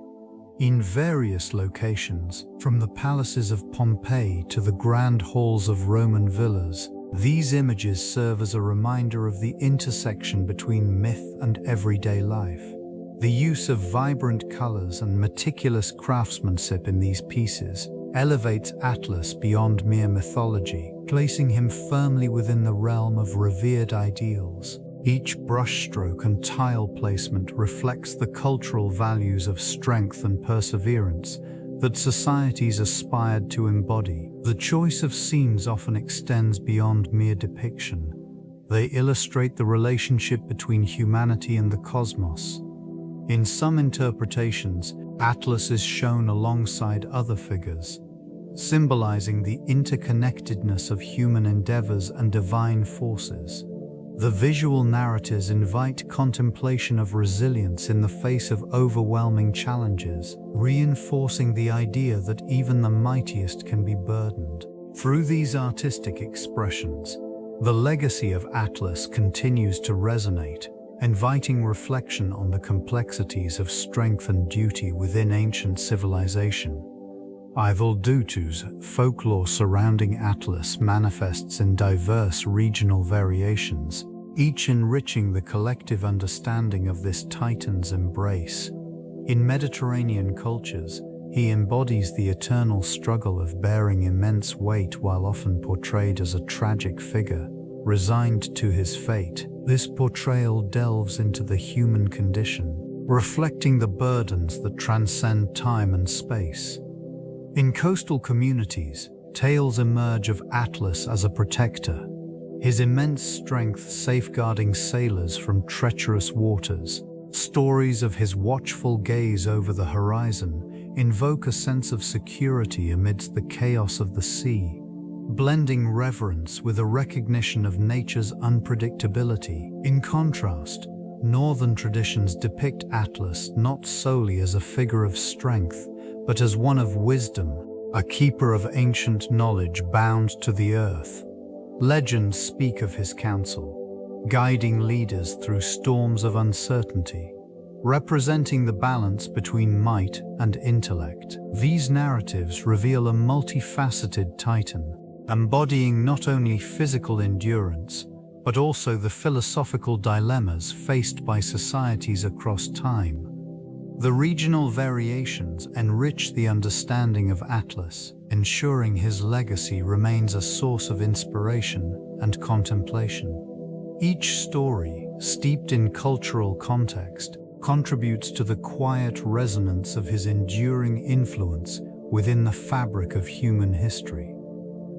In various locations, from the palaces of Pompeii to the grand halls of Roman villas, these images serve as a reminder of the intersection between myth and everyday life. The use of vibrant colors and meticulous craftsmanship in these pieces elevates Atlas beyond mere mythology, placing him firmly within the realm of revered ideals. Each brushstroke and tile placement reflects the cultural values of strength and perseverance that societies aspired to embody. The choice of scenes often extends beyond mere depiction. They illustrate the relationship between humanity and the cosmos. In some interpretations, Atlas is shown alongside other figures, symbolizing the interconnectedness of human endeavors and divine forces. The visual narratives invite contemplation of resilience in the face of overwhelming challenges, reinforcing the idea that even the mightiest can be burdened. Through these artistic expressions, the legacy of Atlas continues to resonate, inviting reflection on the complexities of strength and duty within ancient civilization. Ivaldutu's folklore surrounding Atlas manifests in diverse regional variations, each enriching the collective understanding of this Titan's embrace. In Mediterranean cultures, he embodies the eternal struggle of bearing immense weight while often portrayed as a tragic figure, resigned to his fate. This portrayal delves into the human condition, reflecting the burdens that transcend time and space. In coastal communities, tales emerge of Atlas as a protector, his immense strength safeguarding sailors from treacherous waters. Stories of his watchful gaze over the horizon invoke a sense of security amidst the chaos of the sea, blending reverence with a recognition of nature's unpredictability. In contrast, northern traditions depict Atlas not solely as a figure of strength, but as one of wisdom, a keeper of ancient knowledge bound to the earth. Legends speak of his counsel, guiding leaders through storms of uncertainty, representing the balance between might and intellect. These narratives reveal a multifaceted Titan, embodying not only physical endurance, but also the philosophical dilemmas faced by societies across time. The regional variations enrich the understanding of Atlas, ensuring his legacy remains a source of inspiration and contemplation. Each story, steeped in cultural context, contributes to the quiet resonance of his enduring influence within the fabric of human history.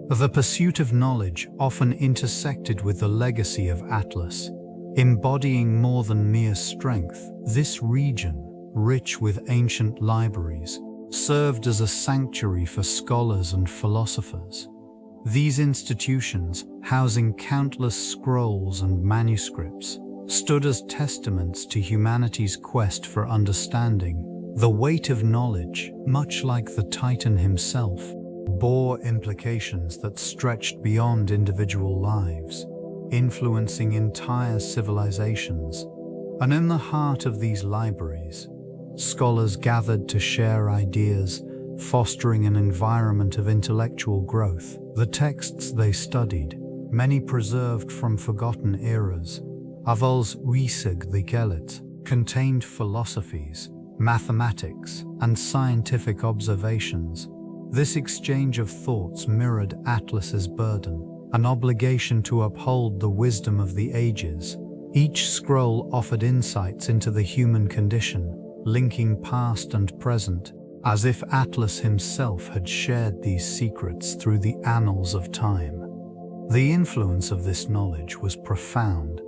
The pursuit of knowledge often intersected with the legacy of Atlas, embodying more than mere strength. This region, rich with ancient libraries, served as a sanctuary for scholars and philosophers. These institutions, housing countless scrolls and manuscripts, stood as testaments to humanity's quest for understanding. The weight of knowledge, much like the Titan himself, bore implications that stretched beyond individual lives, influencing entire civilizations. And in the heart of these libraries, scholars gathered to share ideas, fostering an environment of intellectual growth. The texts they studied, many preserved from forgotten eras, Avals Wisig the Gelet, contained philosophies, mathematics, and scientific observations. This exchange of thoughts mirrored Atlas's burden, an obligation to uphold the wisdom of the ages. Each scroll offered insights into the human condition, linking past and present, as if Atlas himself had shared these secrets through the annals of time. The influence of this knowledge was profound.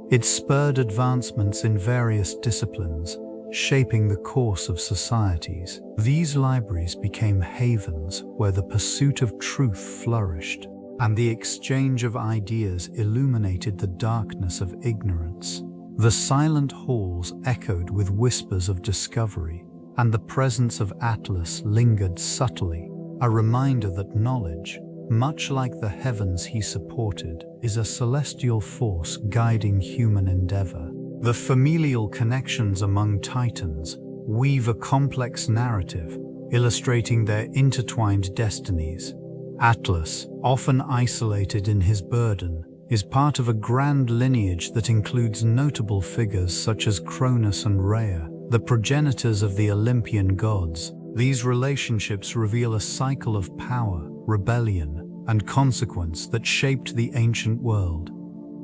It spurred advancements in various disciplines, shaping the course of societies. These libraries became havens where the pursuit of truth flourished, and the exchange of ideas illuminated the darkness of ignorance. The silent halls echoed with whispers of discovery, and the presence of Atlas lingered subtly, a reminder that knowledge, much like the heavens he supported, is a celestial force guiding human endeavor. The familial connections among Titans weave a complex narrative, illustrating their intertwined destinies. Atlas, often isolated in his burden, is part of a grand lineage that includes notable figures such as Cronus and Rhea, the progenitors of the Olympian gods. These relationships reveal a cycle of power, rebellion, and consequence that shaped the ancient world.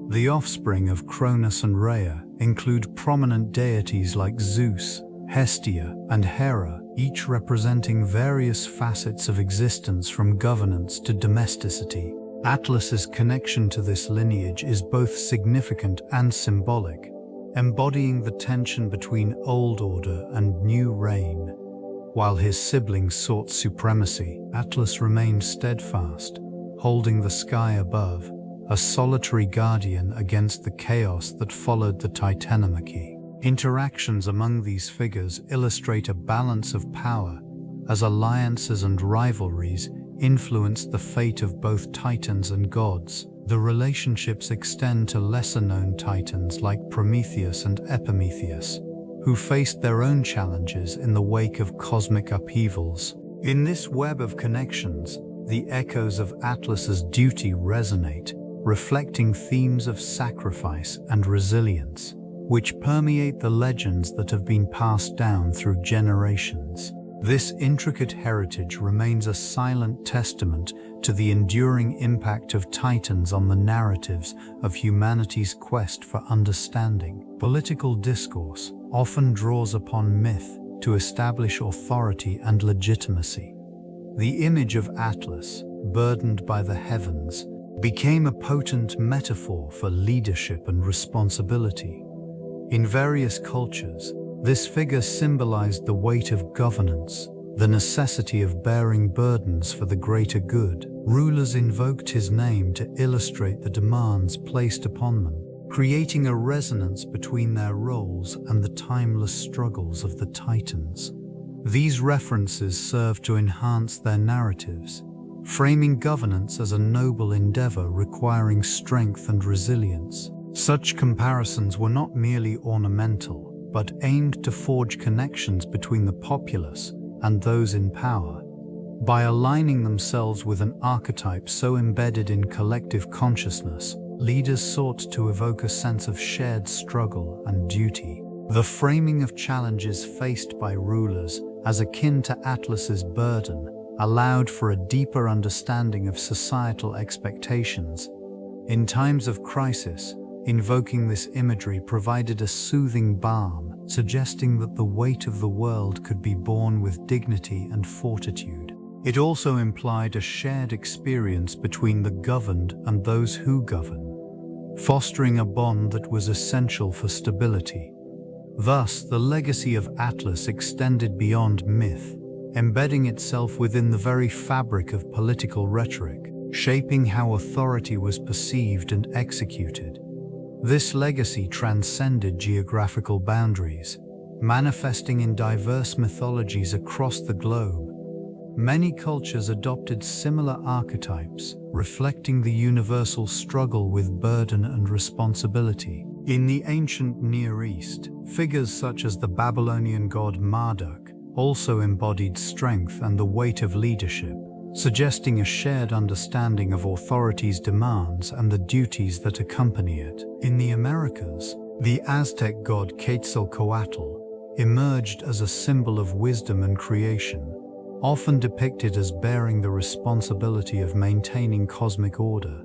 The offspring of Cronus and Rhea include prominent deities like Zeus, Hestia, and Hera, each representing various facets of existence from governance to domesticity. Atlas's connection to this lineage is both significant and symbolic, embodying the tension between old order and new reign. While his siblings sought supremacy, Atlas remained steadfast, holding the sky above, a solitary guardian against the chaos that followed the Titanomachy. Interactions among these figures illustrate a balance of power, as alliances and rivalries influenced the fate of both titans and gods. The relationships extend to lesser-known titans like Prometheus and Epimetheus, who faced their own challenges in the wake of cosmic upheavals. In this web of connections, the echoes of Atlas's duty resonate, reflecting themes of sacrifice and resilience, which permeate the legends that have been passed down through generations. This intricate heritage remains a silent testament to the enduring impact of Titans on the narratives of humanity's quest for understanding. Political discourse often draws upon myth to establish authority and legitimacy. The image of Atlas, burdened by the heavens, became a potent metaphor for leadership and responsibility. In various cultures, this figure symbolized the weight of governance, the necessity of bearing burdens for the greater good. Rulers invoked his name to illustrate the demands placed upon them, creating a resonance between their roles and the timeless struggles of the Titans. These references serve to enhance their narratives, framing governance as a noble endeavor requiring strength and resilience. Such comparisons were not merely ornamental, but aimed to forge connections between the populace and those in power. By aligning themselves with an archetype so embedded in collective consciousness, leaders sought to evoke a sense of shared struggle and duty. The framing of challenges faced by rulers as akin to Atlas's burden allowed for a deeper understanding of societal expectations. In times of crisis, invoking this imagery provided a soothing balm, suggesting that the weight of the world could be borne with dignity and fortitude. It also implied a shared experience between the governed and those who govern, fostering a bond that was essential for stability. Thus, the legacy of Atlas extended beyond myth, embedding itself within the very fabric of political rhetoric, shaping how authority was perceived and executed. This legacy transcended geographical boundaries, manifesting in diverse mythologies across the globe. Many cultures adopted similar archetypes, reflecting the universal struggle with burden and responsibility. In the ancient Near East, figures such as the Babylonian god Marduk also embodied strength and the weight of leadership, suggesting a shared understanding of authority's demands and the duties that accompany it. In the Americas, the Aztec god Quetzalcoatl emerged as a symbol of wisdom and creation, often depicted as bearing the responsibility of maintaining cosmic order.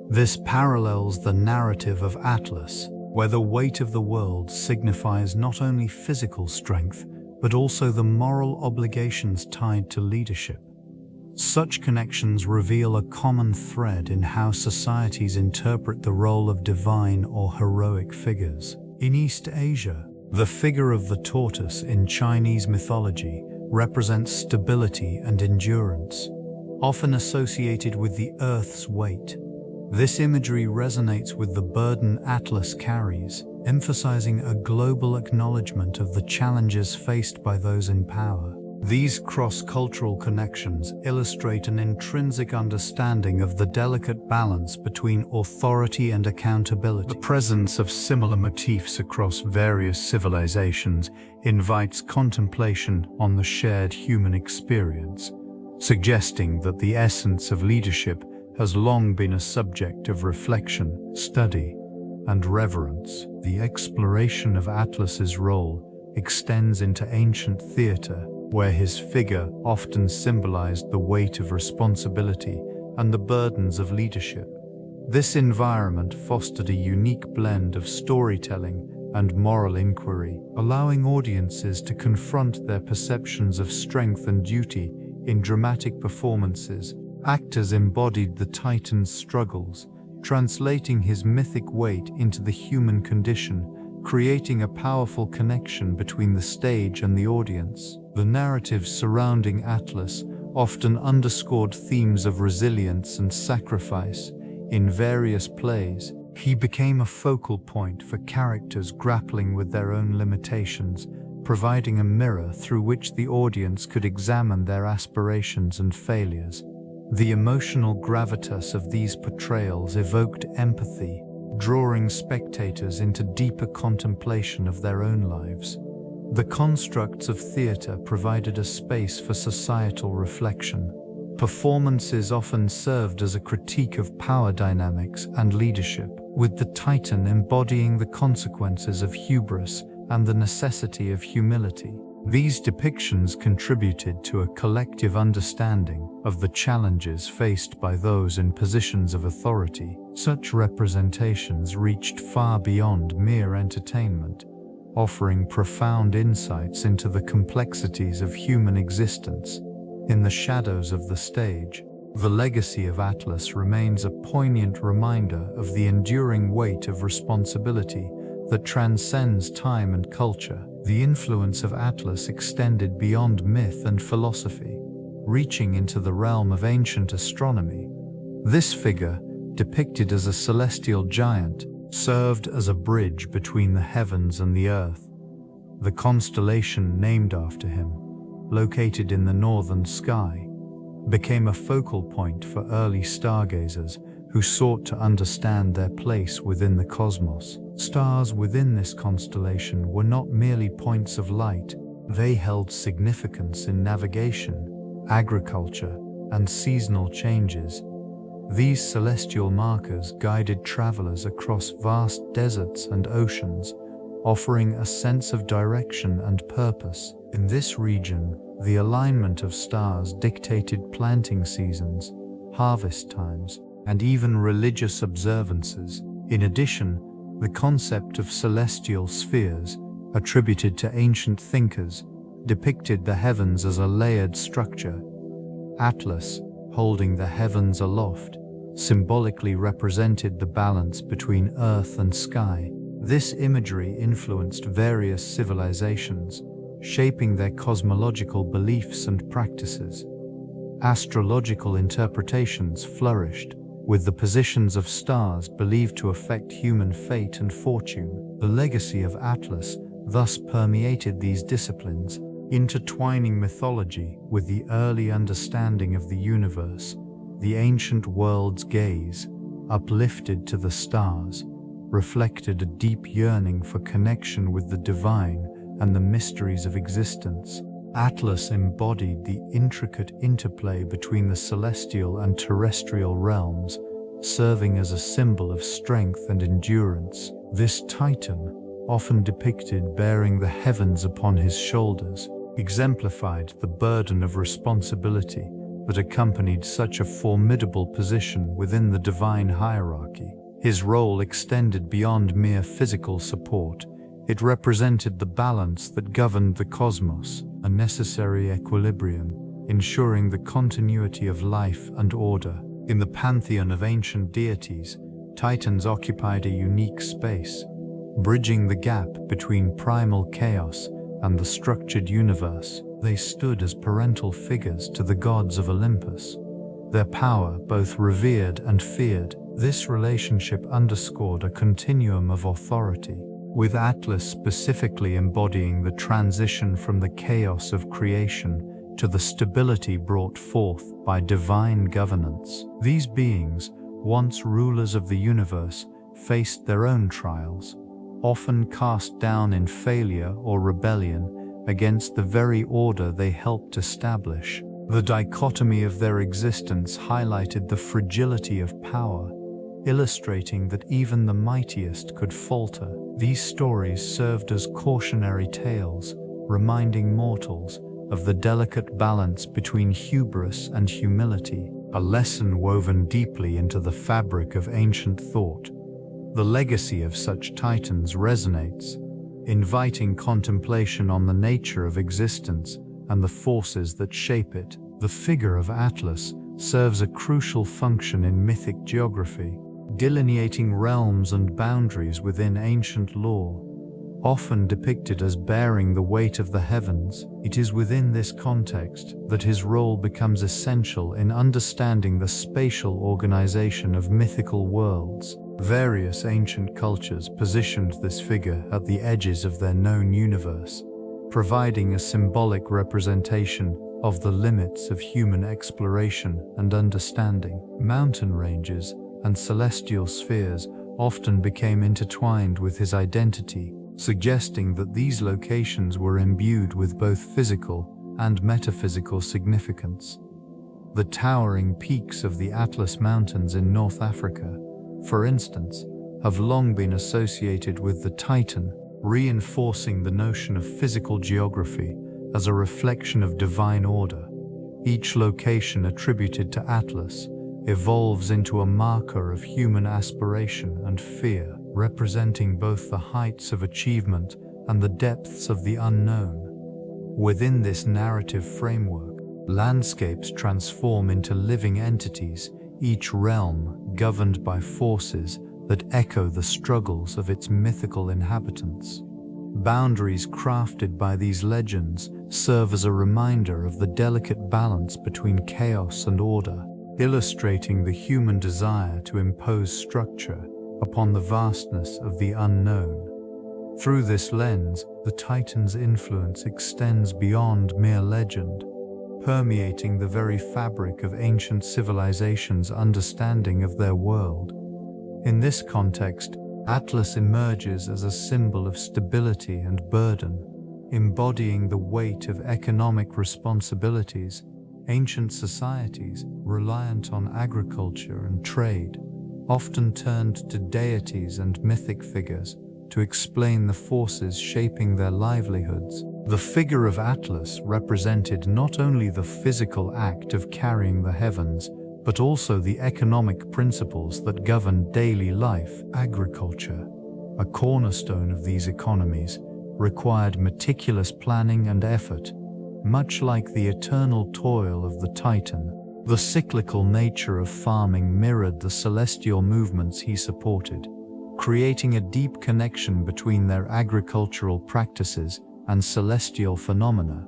This parallels the narrative of Atlas, where the weight of the world signifies not only physical strength, but also the moral obligations tied to leadership. Such connections reveal a common thread in how societies interpret the role of divine or heroic figures. In East Asia, the figure of the tortoise in Chinese mythology represents stability and endurance, often associated with the Earth's weight. This imagery resonates with the burden Atlas carries, emphasizing a global acknowledgement of the challenges faced by those in power. These cross-cultural connections illustrate an intrinsic understanding of the delicate balance between authority and accountability. The presence of similar motifs across various civilizations invites contemplation on the shared human experience, suggesting that the essence of leadership has long been a subject of reflection, study, and reverence. The exploration of Atlas's role extends into ancient theater, where his figure often symbolized the weight of responsibility and the burdens of leadership. This environment fostered a unique blend of storytelling and moral inquiry, allowing audiences to confront their perceptions of strength and duty in dramatic performances. Actors embodied the Titan's struggles, translating his mythic weight into the human condition, creating a powerful connection between the stage and the audience. The narratives surrounding Atlas often underscored themes of resilience and sacrifice. In various plays, he became a focal point for characters grappling with their own limitations, providing a mirror through which the audience could examine their aspirations and failures. The emotional gravitas of these portrayals evoked empathy, drawing spectators into deeper contemplation of their own lives. The constructs of theatre provided a space for societal reflection. Performances often served as a critique of power dynamics and leadership, with the Titan embodying the consequences of hubris and the necessity of humility. These depictions contributed to a collective understanding of the challenges faced by those in positions of authority. Such representations reached far beyond mere entertainment, offering profound insights into the complexities of human existence. In the shadows of the stage, the legacy of Atlas remains a poignant reminder of the enduring weight of responsibility that transcends time and culture. The influence of Atlas extended beyond myth and philosophy, reaching into the realm of ancient astronomy. This figure, depicted as a celestial giant, served as a bridge between the heavens and the earth. The constellation named after him, located in the northern sky, became a focal point for early stargazers who sought to understand their place within the cosmos. Stars within this constellation were not merely points of light, they held significance in navigation, agriculture, and seasonal changes. These celestial markers guided travelers across vast deserts and oceans, offering a sense of direction and purpose. In this region, the alignment of stars dictated planting seasons, harvest times, and even religious observances. In addition, the concept of celestial spheres, attributed to ancient thinkers, depicted the heavens as a layered structure. Atlas, holding the heavens aloft, symbolically represented the balance between earth and sky. This imagery influenced various civilizations, shaping their cosmological beliefs and practices. Astrological interpretations flourished, with the positions of stars believed to affect human fate and fortune. The legacy of Atlas thus permeated these disciplines, intertwining mythology with the early understanding of the universe. The ancient world's gaze, uplifted to the stars, reflected a deep yearning for connection with the divine and the mysteries of existence. Atlas embodied the intricate interplay between the celestial and terrestrial realms, serving as a symbol of strength and endurance. This Titan, often depicted bearing the heavens upon his shoulders, exemplified the burden of responsibility that accompanied such a formidable position within the divine hierarchy. His role extended beyond mere physical support. It represented the balance that governed the cosmos, a necessary equilibrium, ensuring the continuity of life and order. In the pantheon of ancient deities, Titans occupied a unique space, bridging the gap between primal chaos and the structured universe. They stood as parental figures to the gods of Olympus, their power both revered and feared. This relationship underscored a continuum of authority, with Atlas specifically embodying the transition from the chaos of creation to the stability brought forth by divine governance. These beings, once rulers of the universe, faced their own trials, often cast down in failure or rebellion against the very order they helped establish. The dichotomy of their existence highlighted the fragility of power, illustrating that even the mightiest could falter. These stories served as cautionary tales, reminding mortals of the delicate balance between hubris and humility, a lesson woven deeply into the fabric of ancient thought. The legacy of such titans resonates, inviting contemplation on the nature of existence and the forces that shape it. The figure of Atlas serves a crucial function in mythic geography, delineating realms and boundaries within ancient lore. Often depicted as bearing the weight of the heavens, it is within this context that his role becomes essential in understanding the spatial organization of mythical worlds. Various ancient cultures positioned this figure at the edges of their known universe, providing a symbolic representation of the limits of human exploration and understanding. Mountain ranges and celestial spheres often became intertwined with his identity, suggesting that these locations were imbued with both physical and metaphysical significance. The towering peaks of the Atlas Mountains in North Africa, for instance, have long been associated with the Titan, reinforcing the notion of physical geography as a reflection of divine order. Each location attributed to Atlas evolves into a marker of human aspiration and fear, representing both the heights of achievement and the depths of the unknown. Within this narrative framework, landscapes transform into living entities, each realm governed by forces that echo the struggles of its mythical inhabitants. Boundaries crafted by these legends serve as a reminder of the delicate balance between chaos and order, illustrating the human desire to impose structure upon the vastness of the unknown. Through this lens, the Titan's influence extends beyond mere legend, permeating the very fabric of ancient civilizations' understanding of their world. In this context, Atlas emerges as a symbol of stability and burden, embodying the weight of economic responsibilities. Ancient societies, reliant on agriculture and trade, often turned to deities and mythic figures to explain the forces shaping their livelihoods. The figure of Atlas represented not only the physical act of carrying the heavens, but also the economic principles that govern daily life. Agriculture, a cornerstone of these economies, required meticulous planning and effort, much like the eternal toil of the Titan. The cyclical nature of farming mirrored the celestial movements he supported, creating a deep connection between their agricultural practices and celestial phenomena.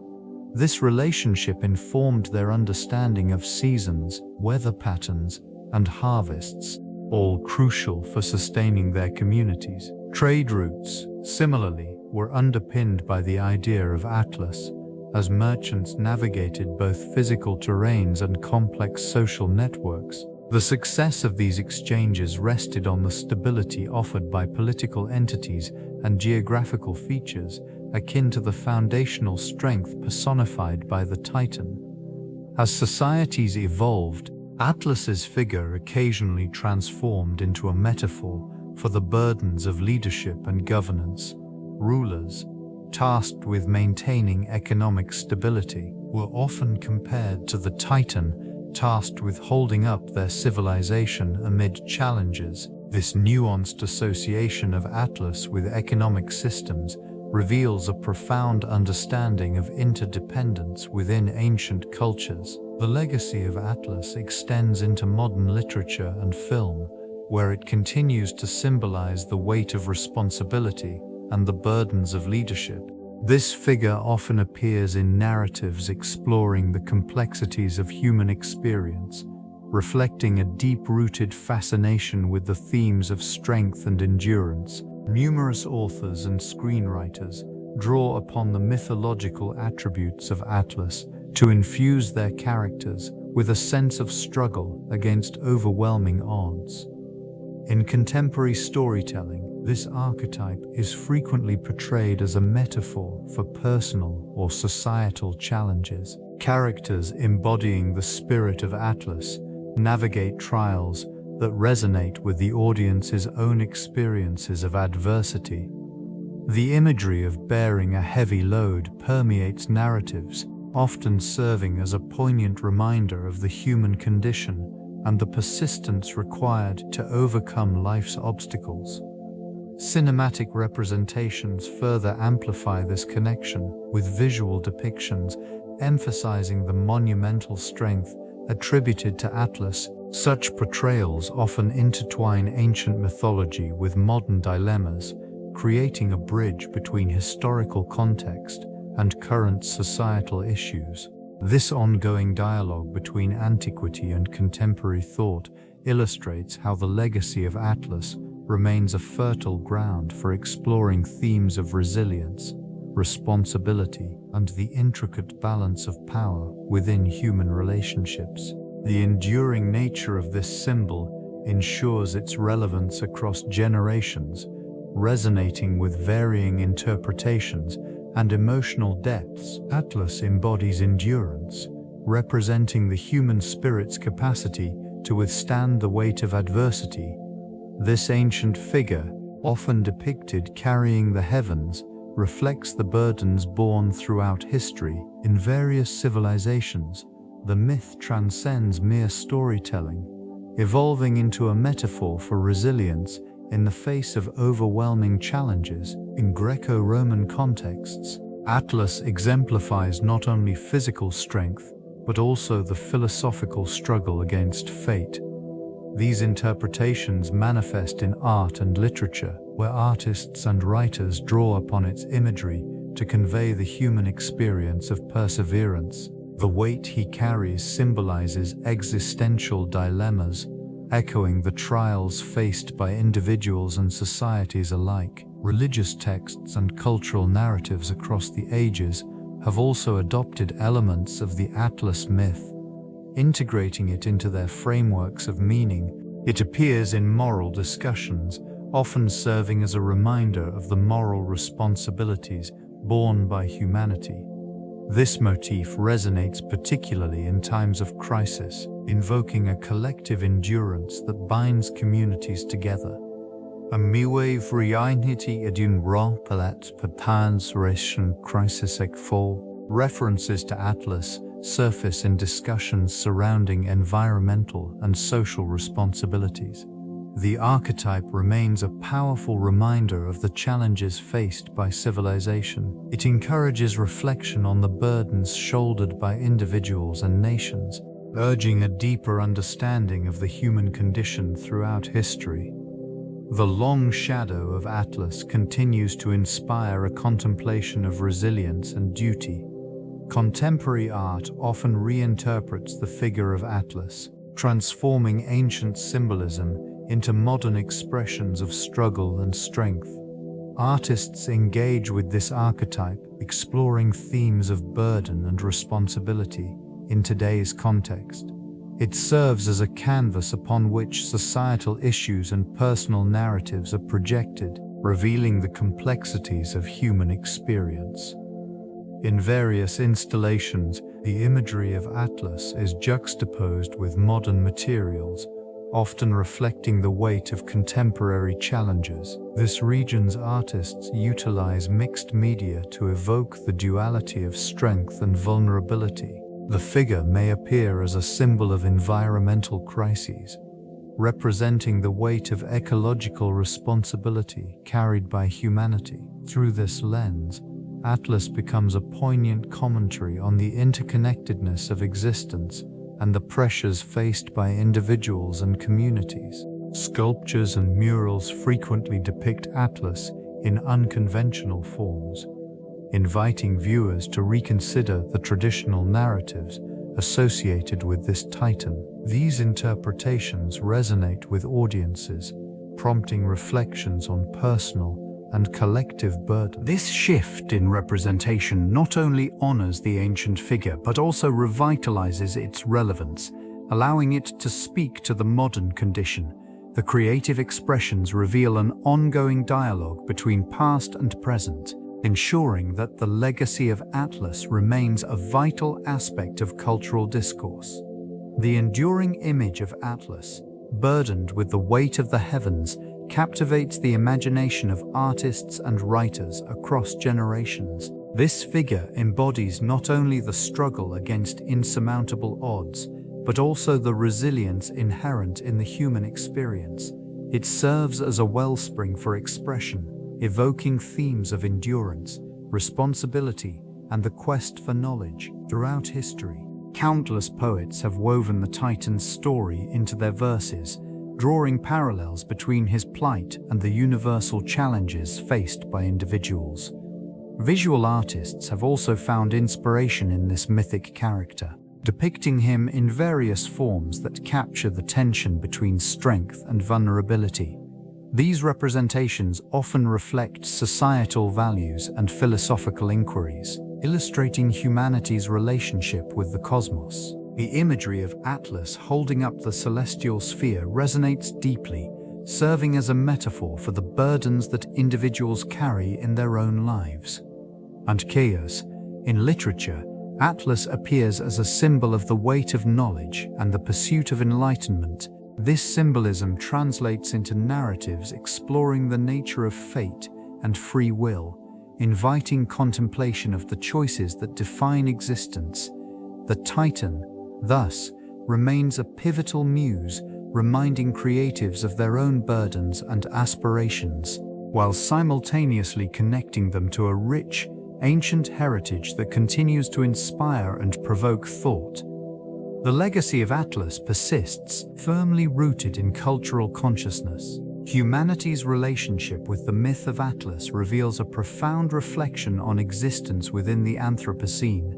This relationship informed their understanding of seasons, weather patterns, and harvests, all crucial for sustaining their communities. Trade routes, similarly, were underpinned by the idea of Atlas, as merchants navigated both physical terrains and complex social networks. The success of these exchanges rested on the stability offered by political entities and geographical features, akin to the foundational strength personified by the Titan. As societies evolved, Atlas's figure occasionally transformed into a metaphor for the burdens of leadership and governance. Rulers, tasked with maintaining economic stability, were often compared to the Titan, tasked with holding up their civilization amid challenges. This nuanced association of Atlas with economic systems reveals a profound understanding of interdependence within ancient cultures. The legacy of Atlas extends into modern literature and film, where it continues to symbolize the weight of responsibility and the burdens of leadership. This figure often appears in narratives exploring the complexities of human experience, reflecting a deep-rooted fascination with the themes of strength and endurance. Numerous authors and screenwriters draw upon the mythological attributes of Atlas to infuse their characters with a sense of struggle against overwhelming odds. In contemporary storytelling, this archetype is frequently portrayed as a metaphor for personal or societal challenges. Characters embodying the spirit of Atlas navigate trials that resonate with the audience's own experiences of adversity. The imagery of bearing a heavy load permeates narratives, often serving as a poignant reminder of the human condition and the persistence required to overcome life's obstacles. Cinematic representations further amplify this connection, with visual depictions emphasizing the monumental strength attributed to Atlas. Such portrayals often intertwine ancient mythology with modern dilemmas, creating a bridge between historical context and current societal issues. This ongoing dialogue between antiquity and contemporary thought illustrates how the legacy of Atlas remains a fertile ground for exploring themes of resilience, responsibility, and the intricate balance of power within human relationships. The enduring nature of this symbol ensures its relevance across generations, resonating with varying interpretations and emotional depths. Atlas embodies endurance, representing the human spirit's capacity to withstand the weight of adversity. This ancient figure, often depicted carrying the heavens, reflects the burdens borne throughout history. In various civilizations, the myth transcends mere storytelling, evolving into a metaphor for resilience in the face of overwhelming challenges. In Greco-Roman contexts, Atlas exemplifies not only physical strength, but also the philosophical struggle against fate. These interpretations manifest in art and literature, where artists and writers draw upon its imagery to convey the human experience of perseverance. The weight he carries symbolizes existential dilemmas, echoing the trials faced by individuals and societies alike. Religious texts and cultural narratives across the ages have also adopted elements of the Atlas myth, integrating it into their frameworks of meaning. It appears in moral discussions, often serving as a reminder of the moral responsibilities borne by humanity. This motif resonates particularly in times of crisis, invoking a collective endurance that binds communities together. Amiwe vrieinhiti edun ra palat patans ration crisisek fall. References to Atlas surface in discussions surrounding environmental and social responsibilities. The archetype remains a powerful reminder of the challenges faced by civilization. It encourages reflection on the burdens shouldered by individuals and nations, urging a deeper understanding of the human condition throughout history. The long shadow of Atlas continues to inspire a contemplation of resilience and duty. Contemporary art often reinterprets the figure of Atlas, transforming ancient symbolism into modern expressions of struggle and strength. Artists engage with this archetype, exploring themes of burden and responsibility in today's context. It serves as a canvas upon which societal issues and personal narratives are projected, revealing the complexities of human experience. In various installations, the imagery of Atlas is juxtaposed with modern materials, often reflecting the weight of contemporary challenges. This region's artists utilize mixed media to evoke the duality of strength and vulnerability. The figure may appear as a symbol of environmental crises, representing the weight of ecological responsibility carried by humanity. Through this lens, Atlas becomes a poignant commentary on the interconnectedness of existence and the pressures faced by individuals and communities. Sculptures and murals frequently depict Atlas in unconventional forms, inviting viewers to reconsider the traditional narratives associated with this titan. These interpretations resonate with audiences, prompting reflections on personal and collective burden. This shift in representation not only honors the ancient figure, but also revitalizes its relevance, allowing it to speak to the modern condition. The creative expressions reveal an ongoing dialogue between past and present, ensuring that the legacy of Atlas remains a vital aspect of cultural discourse. The enduring image of Atlas, burdened with the weight of the heavens, captivates the imagination of artists and writers across generations. This figure embodies not only the struggle against insurmountable odds, but also the resilience inherent in the human experience. It serves as a wellspring for expression, evoking themes of endurance, responsibility, and the quest for knowledge. Throughout history, countless poets have woven the Titan's story into their verses, drawing parallels between his plight and the universal challenges faced by individuals. Visual artists have also found inspiration in this mythic character, depicting him in various forms that capture the tension between strength and vulnerability. These representations often reflect societal values and philosophical inquiries, illustrating humanity's relationship with the cosmos. The imagery of Atlas holding up the celestial sphere resonates deeply, serving as a metaphor for the burdens that individuals carry in their own lives. And chaos, in literature, Atlas appears as a symbol of the weight of knowledge and the pursuit of enlightenment. This symbolism translates into narratives exploring the nature of fate and free will, inviting contemplation of the choices that define existence. The Titan, thus, remains a pivotal muse, reminding creatives of their own burdens and aspirations, while simultaneously connecting them to a rich, ancient heritage that continues to inspire and provoke thought. The legacy of Atlas persists, firmly rooted in cultural consciousness. Humanity's relationship with the myth of Atlas reveals a profound reflection on existence within the Anthropocene.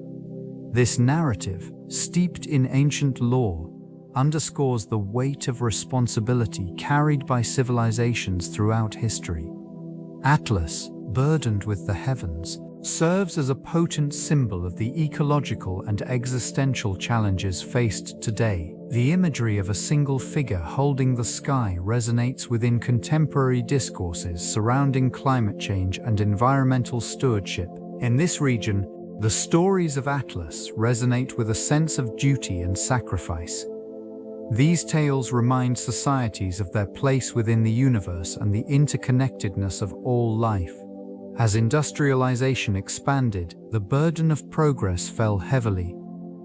This narrative, steeped in ancient lore, underscores the weight of responsibility carried by civilizations throughout history. Atlas, burdened with the heavens, serves as a potent symbol of the ecological and existential challenges faced today. The imagery of a single figure holding the sky resonates within contemporary discourses surrounding climate change and environmental stewardship. In this region, the stories of Atlas resonate with a sense of duty and sacrifice. These tales remind societies of their place within the universe and the interconnectedness of all life. As industrialization expanded, the burden of progress fell heavily.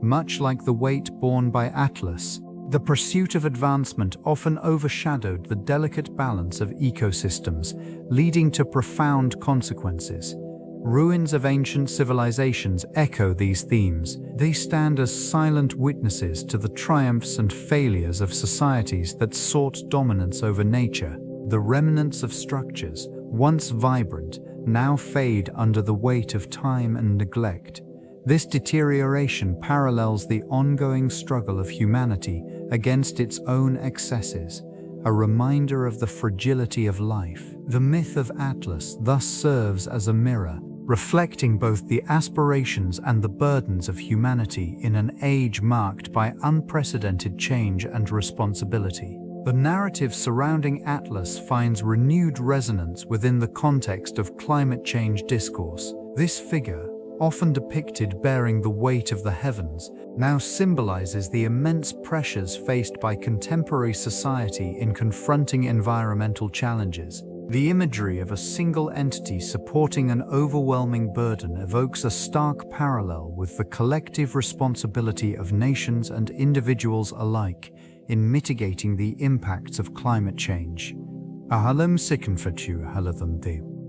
Much like the weight borne by Atlas, the pursuit of advancement often overshadowed the delicate balance of ecosystems, leading to profound consequences. Ruins of ancient civilizations echo these themes. They stand as silent witnesses to the triumphs and failures of societies that sought dominance over nature. The remnants of structures, once vibrant, now fade under the weight of time and neglect. This deterioration parallels the ongoing struggle of humanity against its own excesses, a reminder of the fragility of life. The myth of Atlas thus serves as a mirror, reflecting both the aspirations and the burdens of humanity in an age marked by unprecedented change and responsibility. The narrative surrounding Atlas finds renewed resonance within the context of climate change discourse. This figure, often depicted bearing the weight of the heavens, now symbolizes the immense pressures faced by contemporary society in confronting environmental challenges. The imagery of a single entity supporting an overwhelming burden evokes a stark parallel with the collective responsibility of nations and individuals alike in mitigating the impacts of climate change.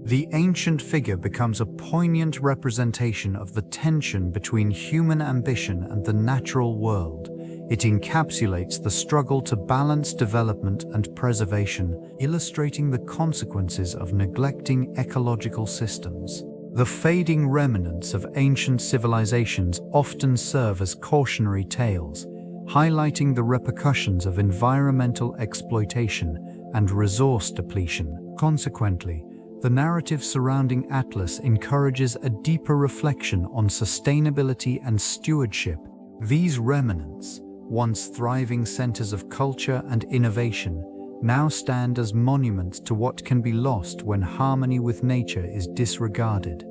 The ancient figure becomes a poignant representation of the tension between human ambition and the natural world. It encapsulates the struggle to balance development and preservation, illustrating the consequences of neglecting ecological systems. The fading remnants of ancient civilizations often serve as cautionary tales, highlighting the repercussions of environmental exploitation and resource depletion. Consequently, the narrative surrounding Atlas encourages a deeper reflection on sustainability and stewardship. These remnants, once thriving centers of culture and innovation, now stand as monuments to what can be lost when harmony with nature is disregarded.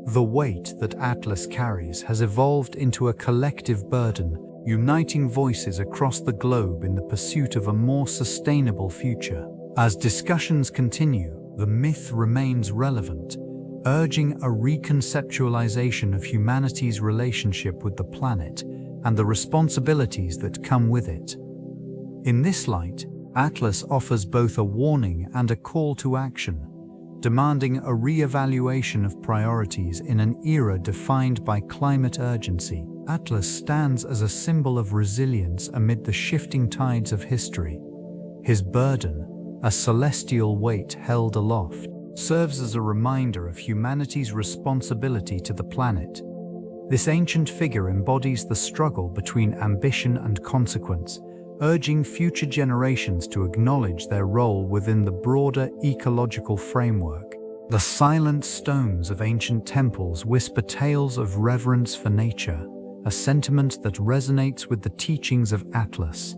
The weight that Atlas carries has evolved into a collective burden, uniting voices across the globe in the pursuit of a more sustainable future. As discussions continue, the myth remains relevant, urging a reconceptualization of humanity's relationship with the planet and the responsibilities that come with it. In this light, Atlas offers both a warning and a call to action, demanding a re-evaluation of priorities in an era defined by climate urgency. Atlas stands as a symbol of resilience amid the shifting tides of history. His burden, a celestial weight held aloft, serves as a reminder of humanity's responsibility to the planet. This ancient figure embodies the struggle between ambition and consequence, urging future generations to acknowledge their role within the broader ecological framework. The silent stones of ancient temples whisper tales of reverence for nature, a sentiment that resonates with the teachings of Atlas.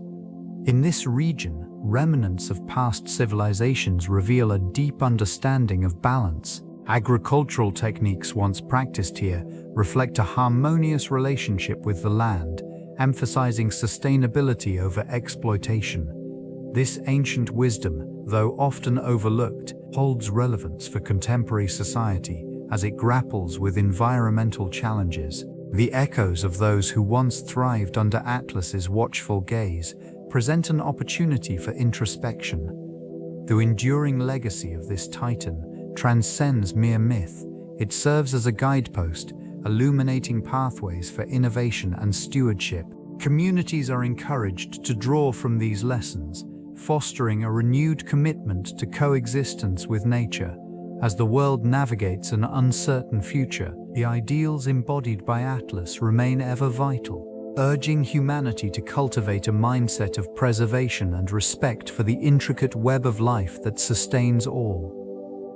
In this region, remnants of past civilizations reveal a deep understanding of balance. Agricultural techniques once practiced here reflect a harmonious relationship with the land, emphasizing sustainability over exploitation. This ancient wisdom, though often overlooked, holds relevance for contemporary society as it grapples with environmental challenges. The echoes of those who once thrived under Atlas's watchful gaze present an opportunity for introspection. The enduring legacy of this titan transcends mere myth. It serves as a guidepost, illuminating pathways for innovation and stewardship. Communities are encouraged to draw from these lessons, fostering a renewed commitment to coexistence with nature. As the world navigates an uncertain future, the ideals embodied by Atlas remain ever vital, urging humanity to cultivate a mindset of preservation and respect for the intricate web of life that sustains all.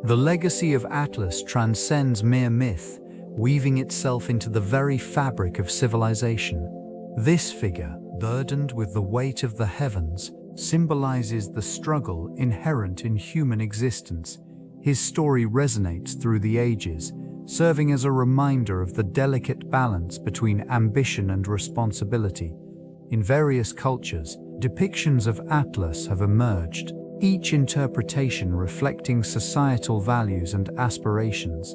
The legacy of Atlas transcends mere myth, weaving itself into the very fabric of civilization. This figure, burdened with the weight of the heavens, symbolizes the struggle inherent in human existence. His story resonates through the ages, serving as a reminder of the delicate balance between ambition and responsibility. In various cultures, depictions of Atlas have emerged, each interpretation reflecting societal values and aspirations.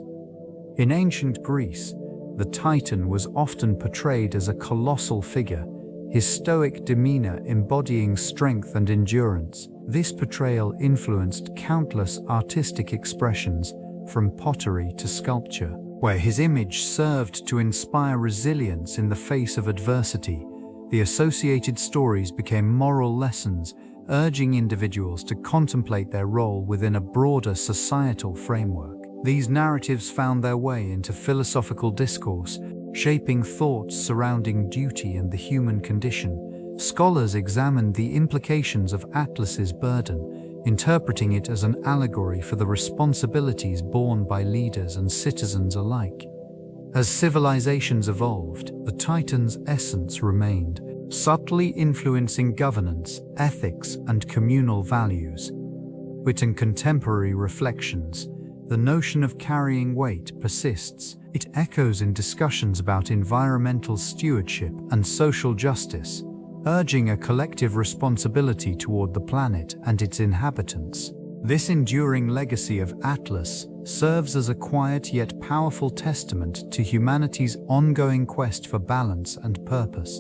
In ancient Greece, the Titan was often portrayed as a colossal figure, his stoic demeanor embodying strength and endurance. This portrayal influenced countless artistic expressions, from pottery to sculpture, where his image served to inspire resilience in the face of adversity. The associated stories became moral lessons, urging individuals to contemplate their role within a broader societal framework. These narratives found their way into philosophical discourse, shaping thoughts surrounding duty and the human condition. Scholars examined the implications of Atlas's burden, interpreting it as an allegory for the responsibilities borne by leaders and citizens alike. As civilizations evolved, the Titan's essence remained, subtly influencing governance, ethics, and communal values. But in contemporary reflections, the notion of carrying weight persists. It echoes in discussions about environmental stewardship and social justice, urging a collective responsibility toward the planet and its inhabitants. This enduring legacy of Atlas serves as a quiet yet powerful testament to humanity's ongoing quest for balance and purpose.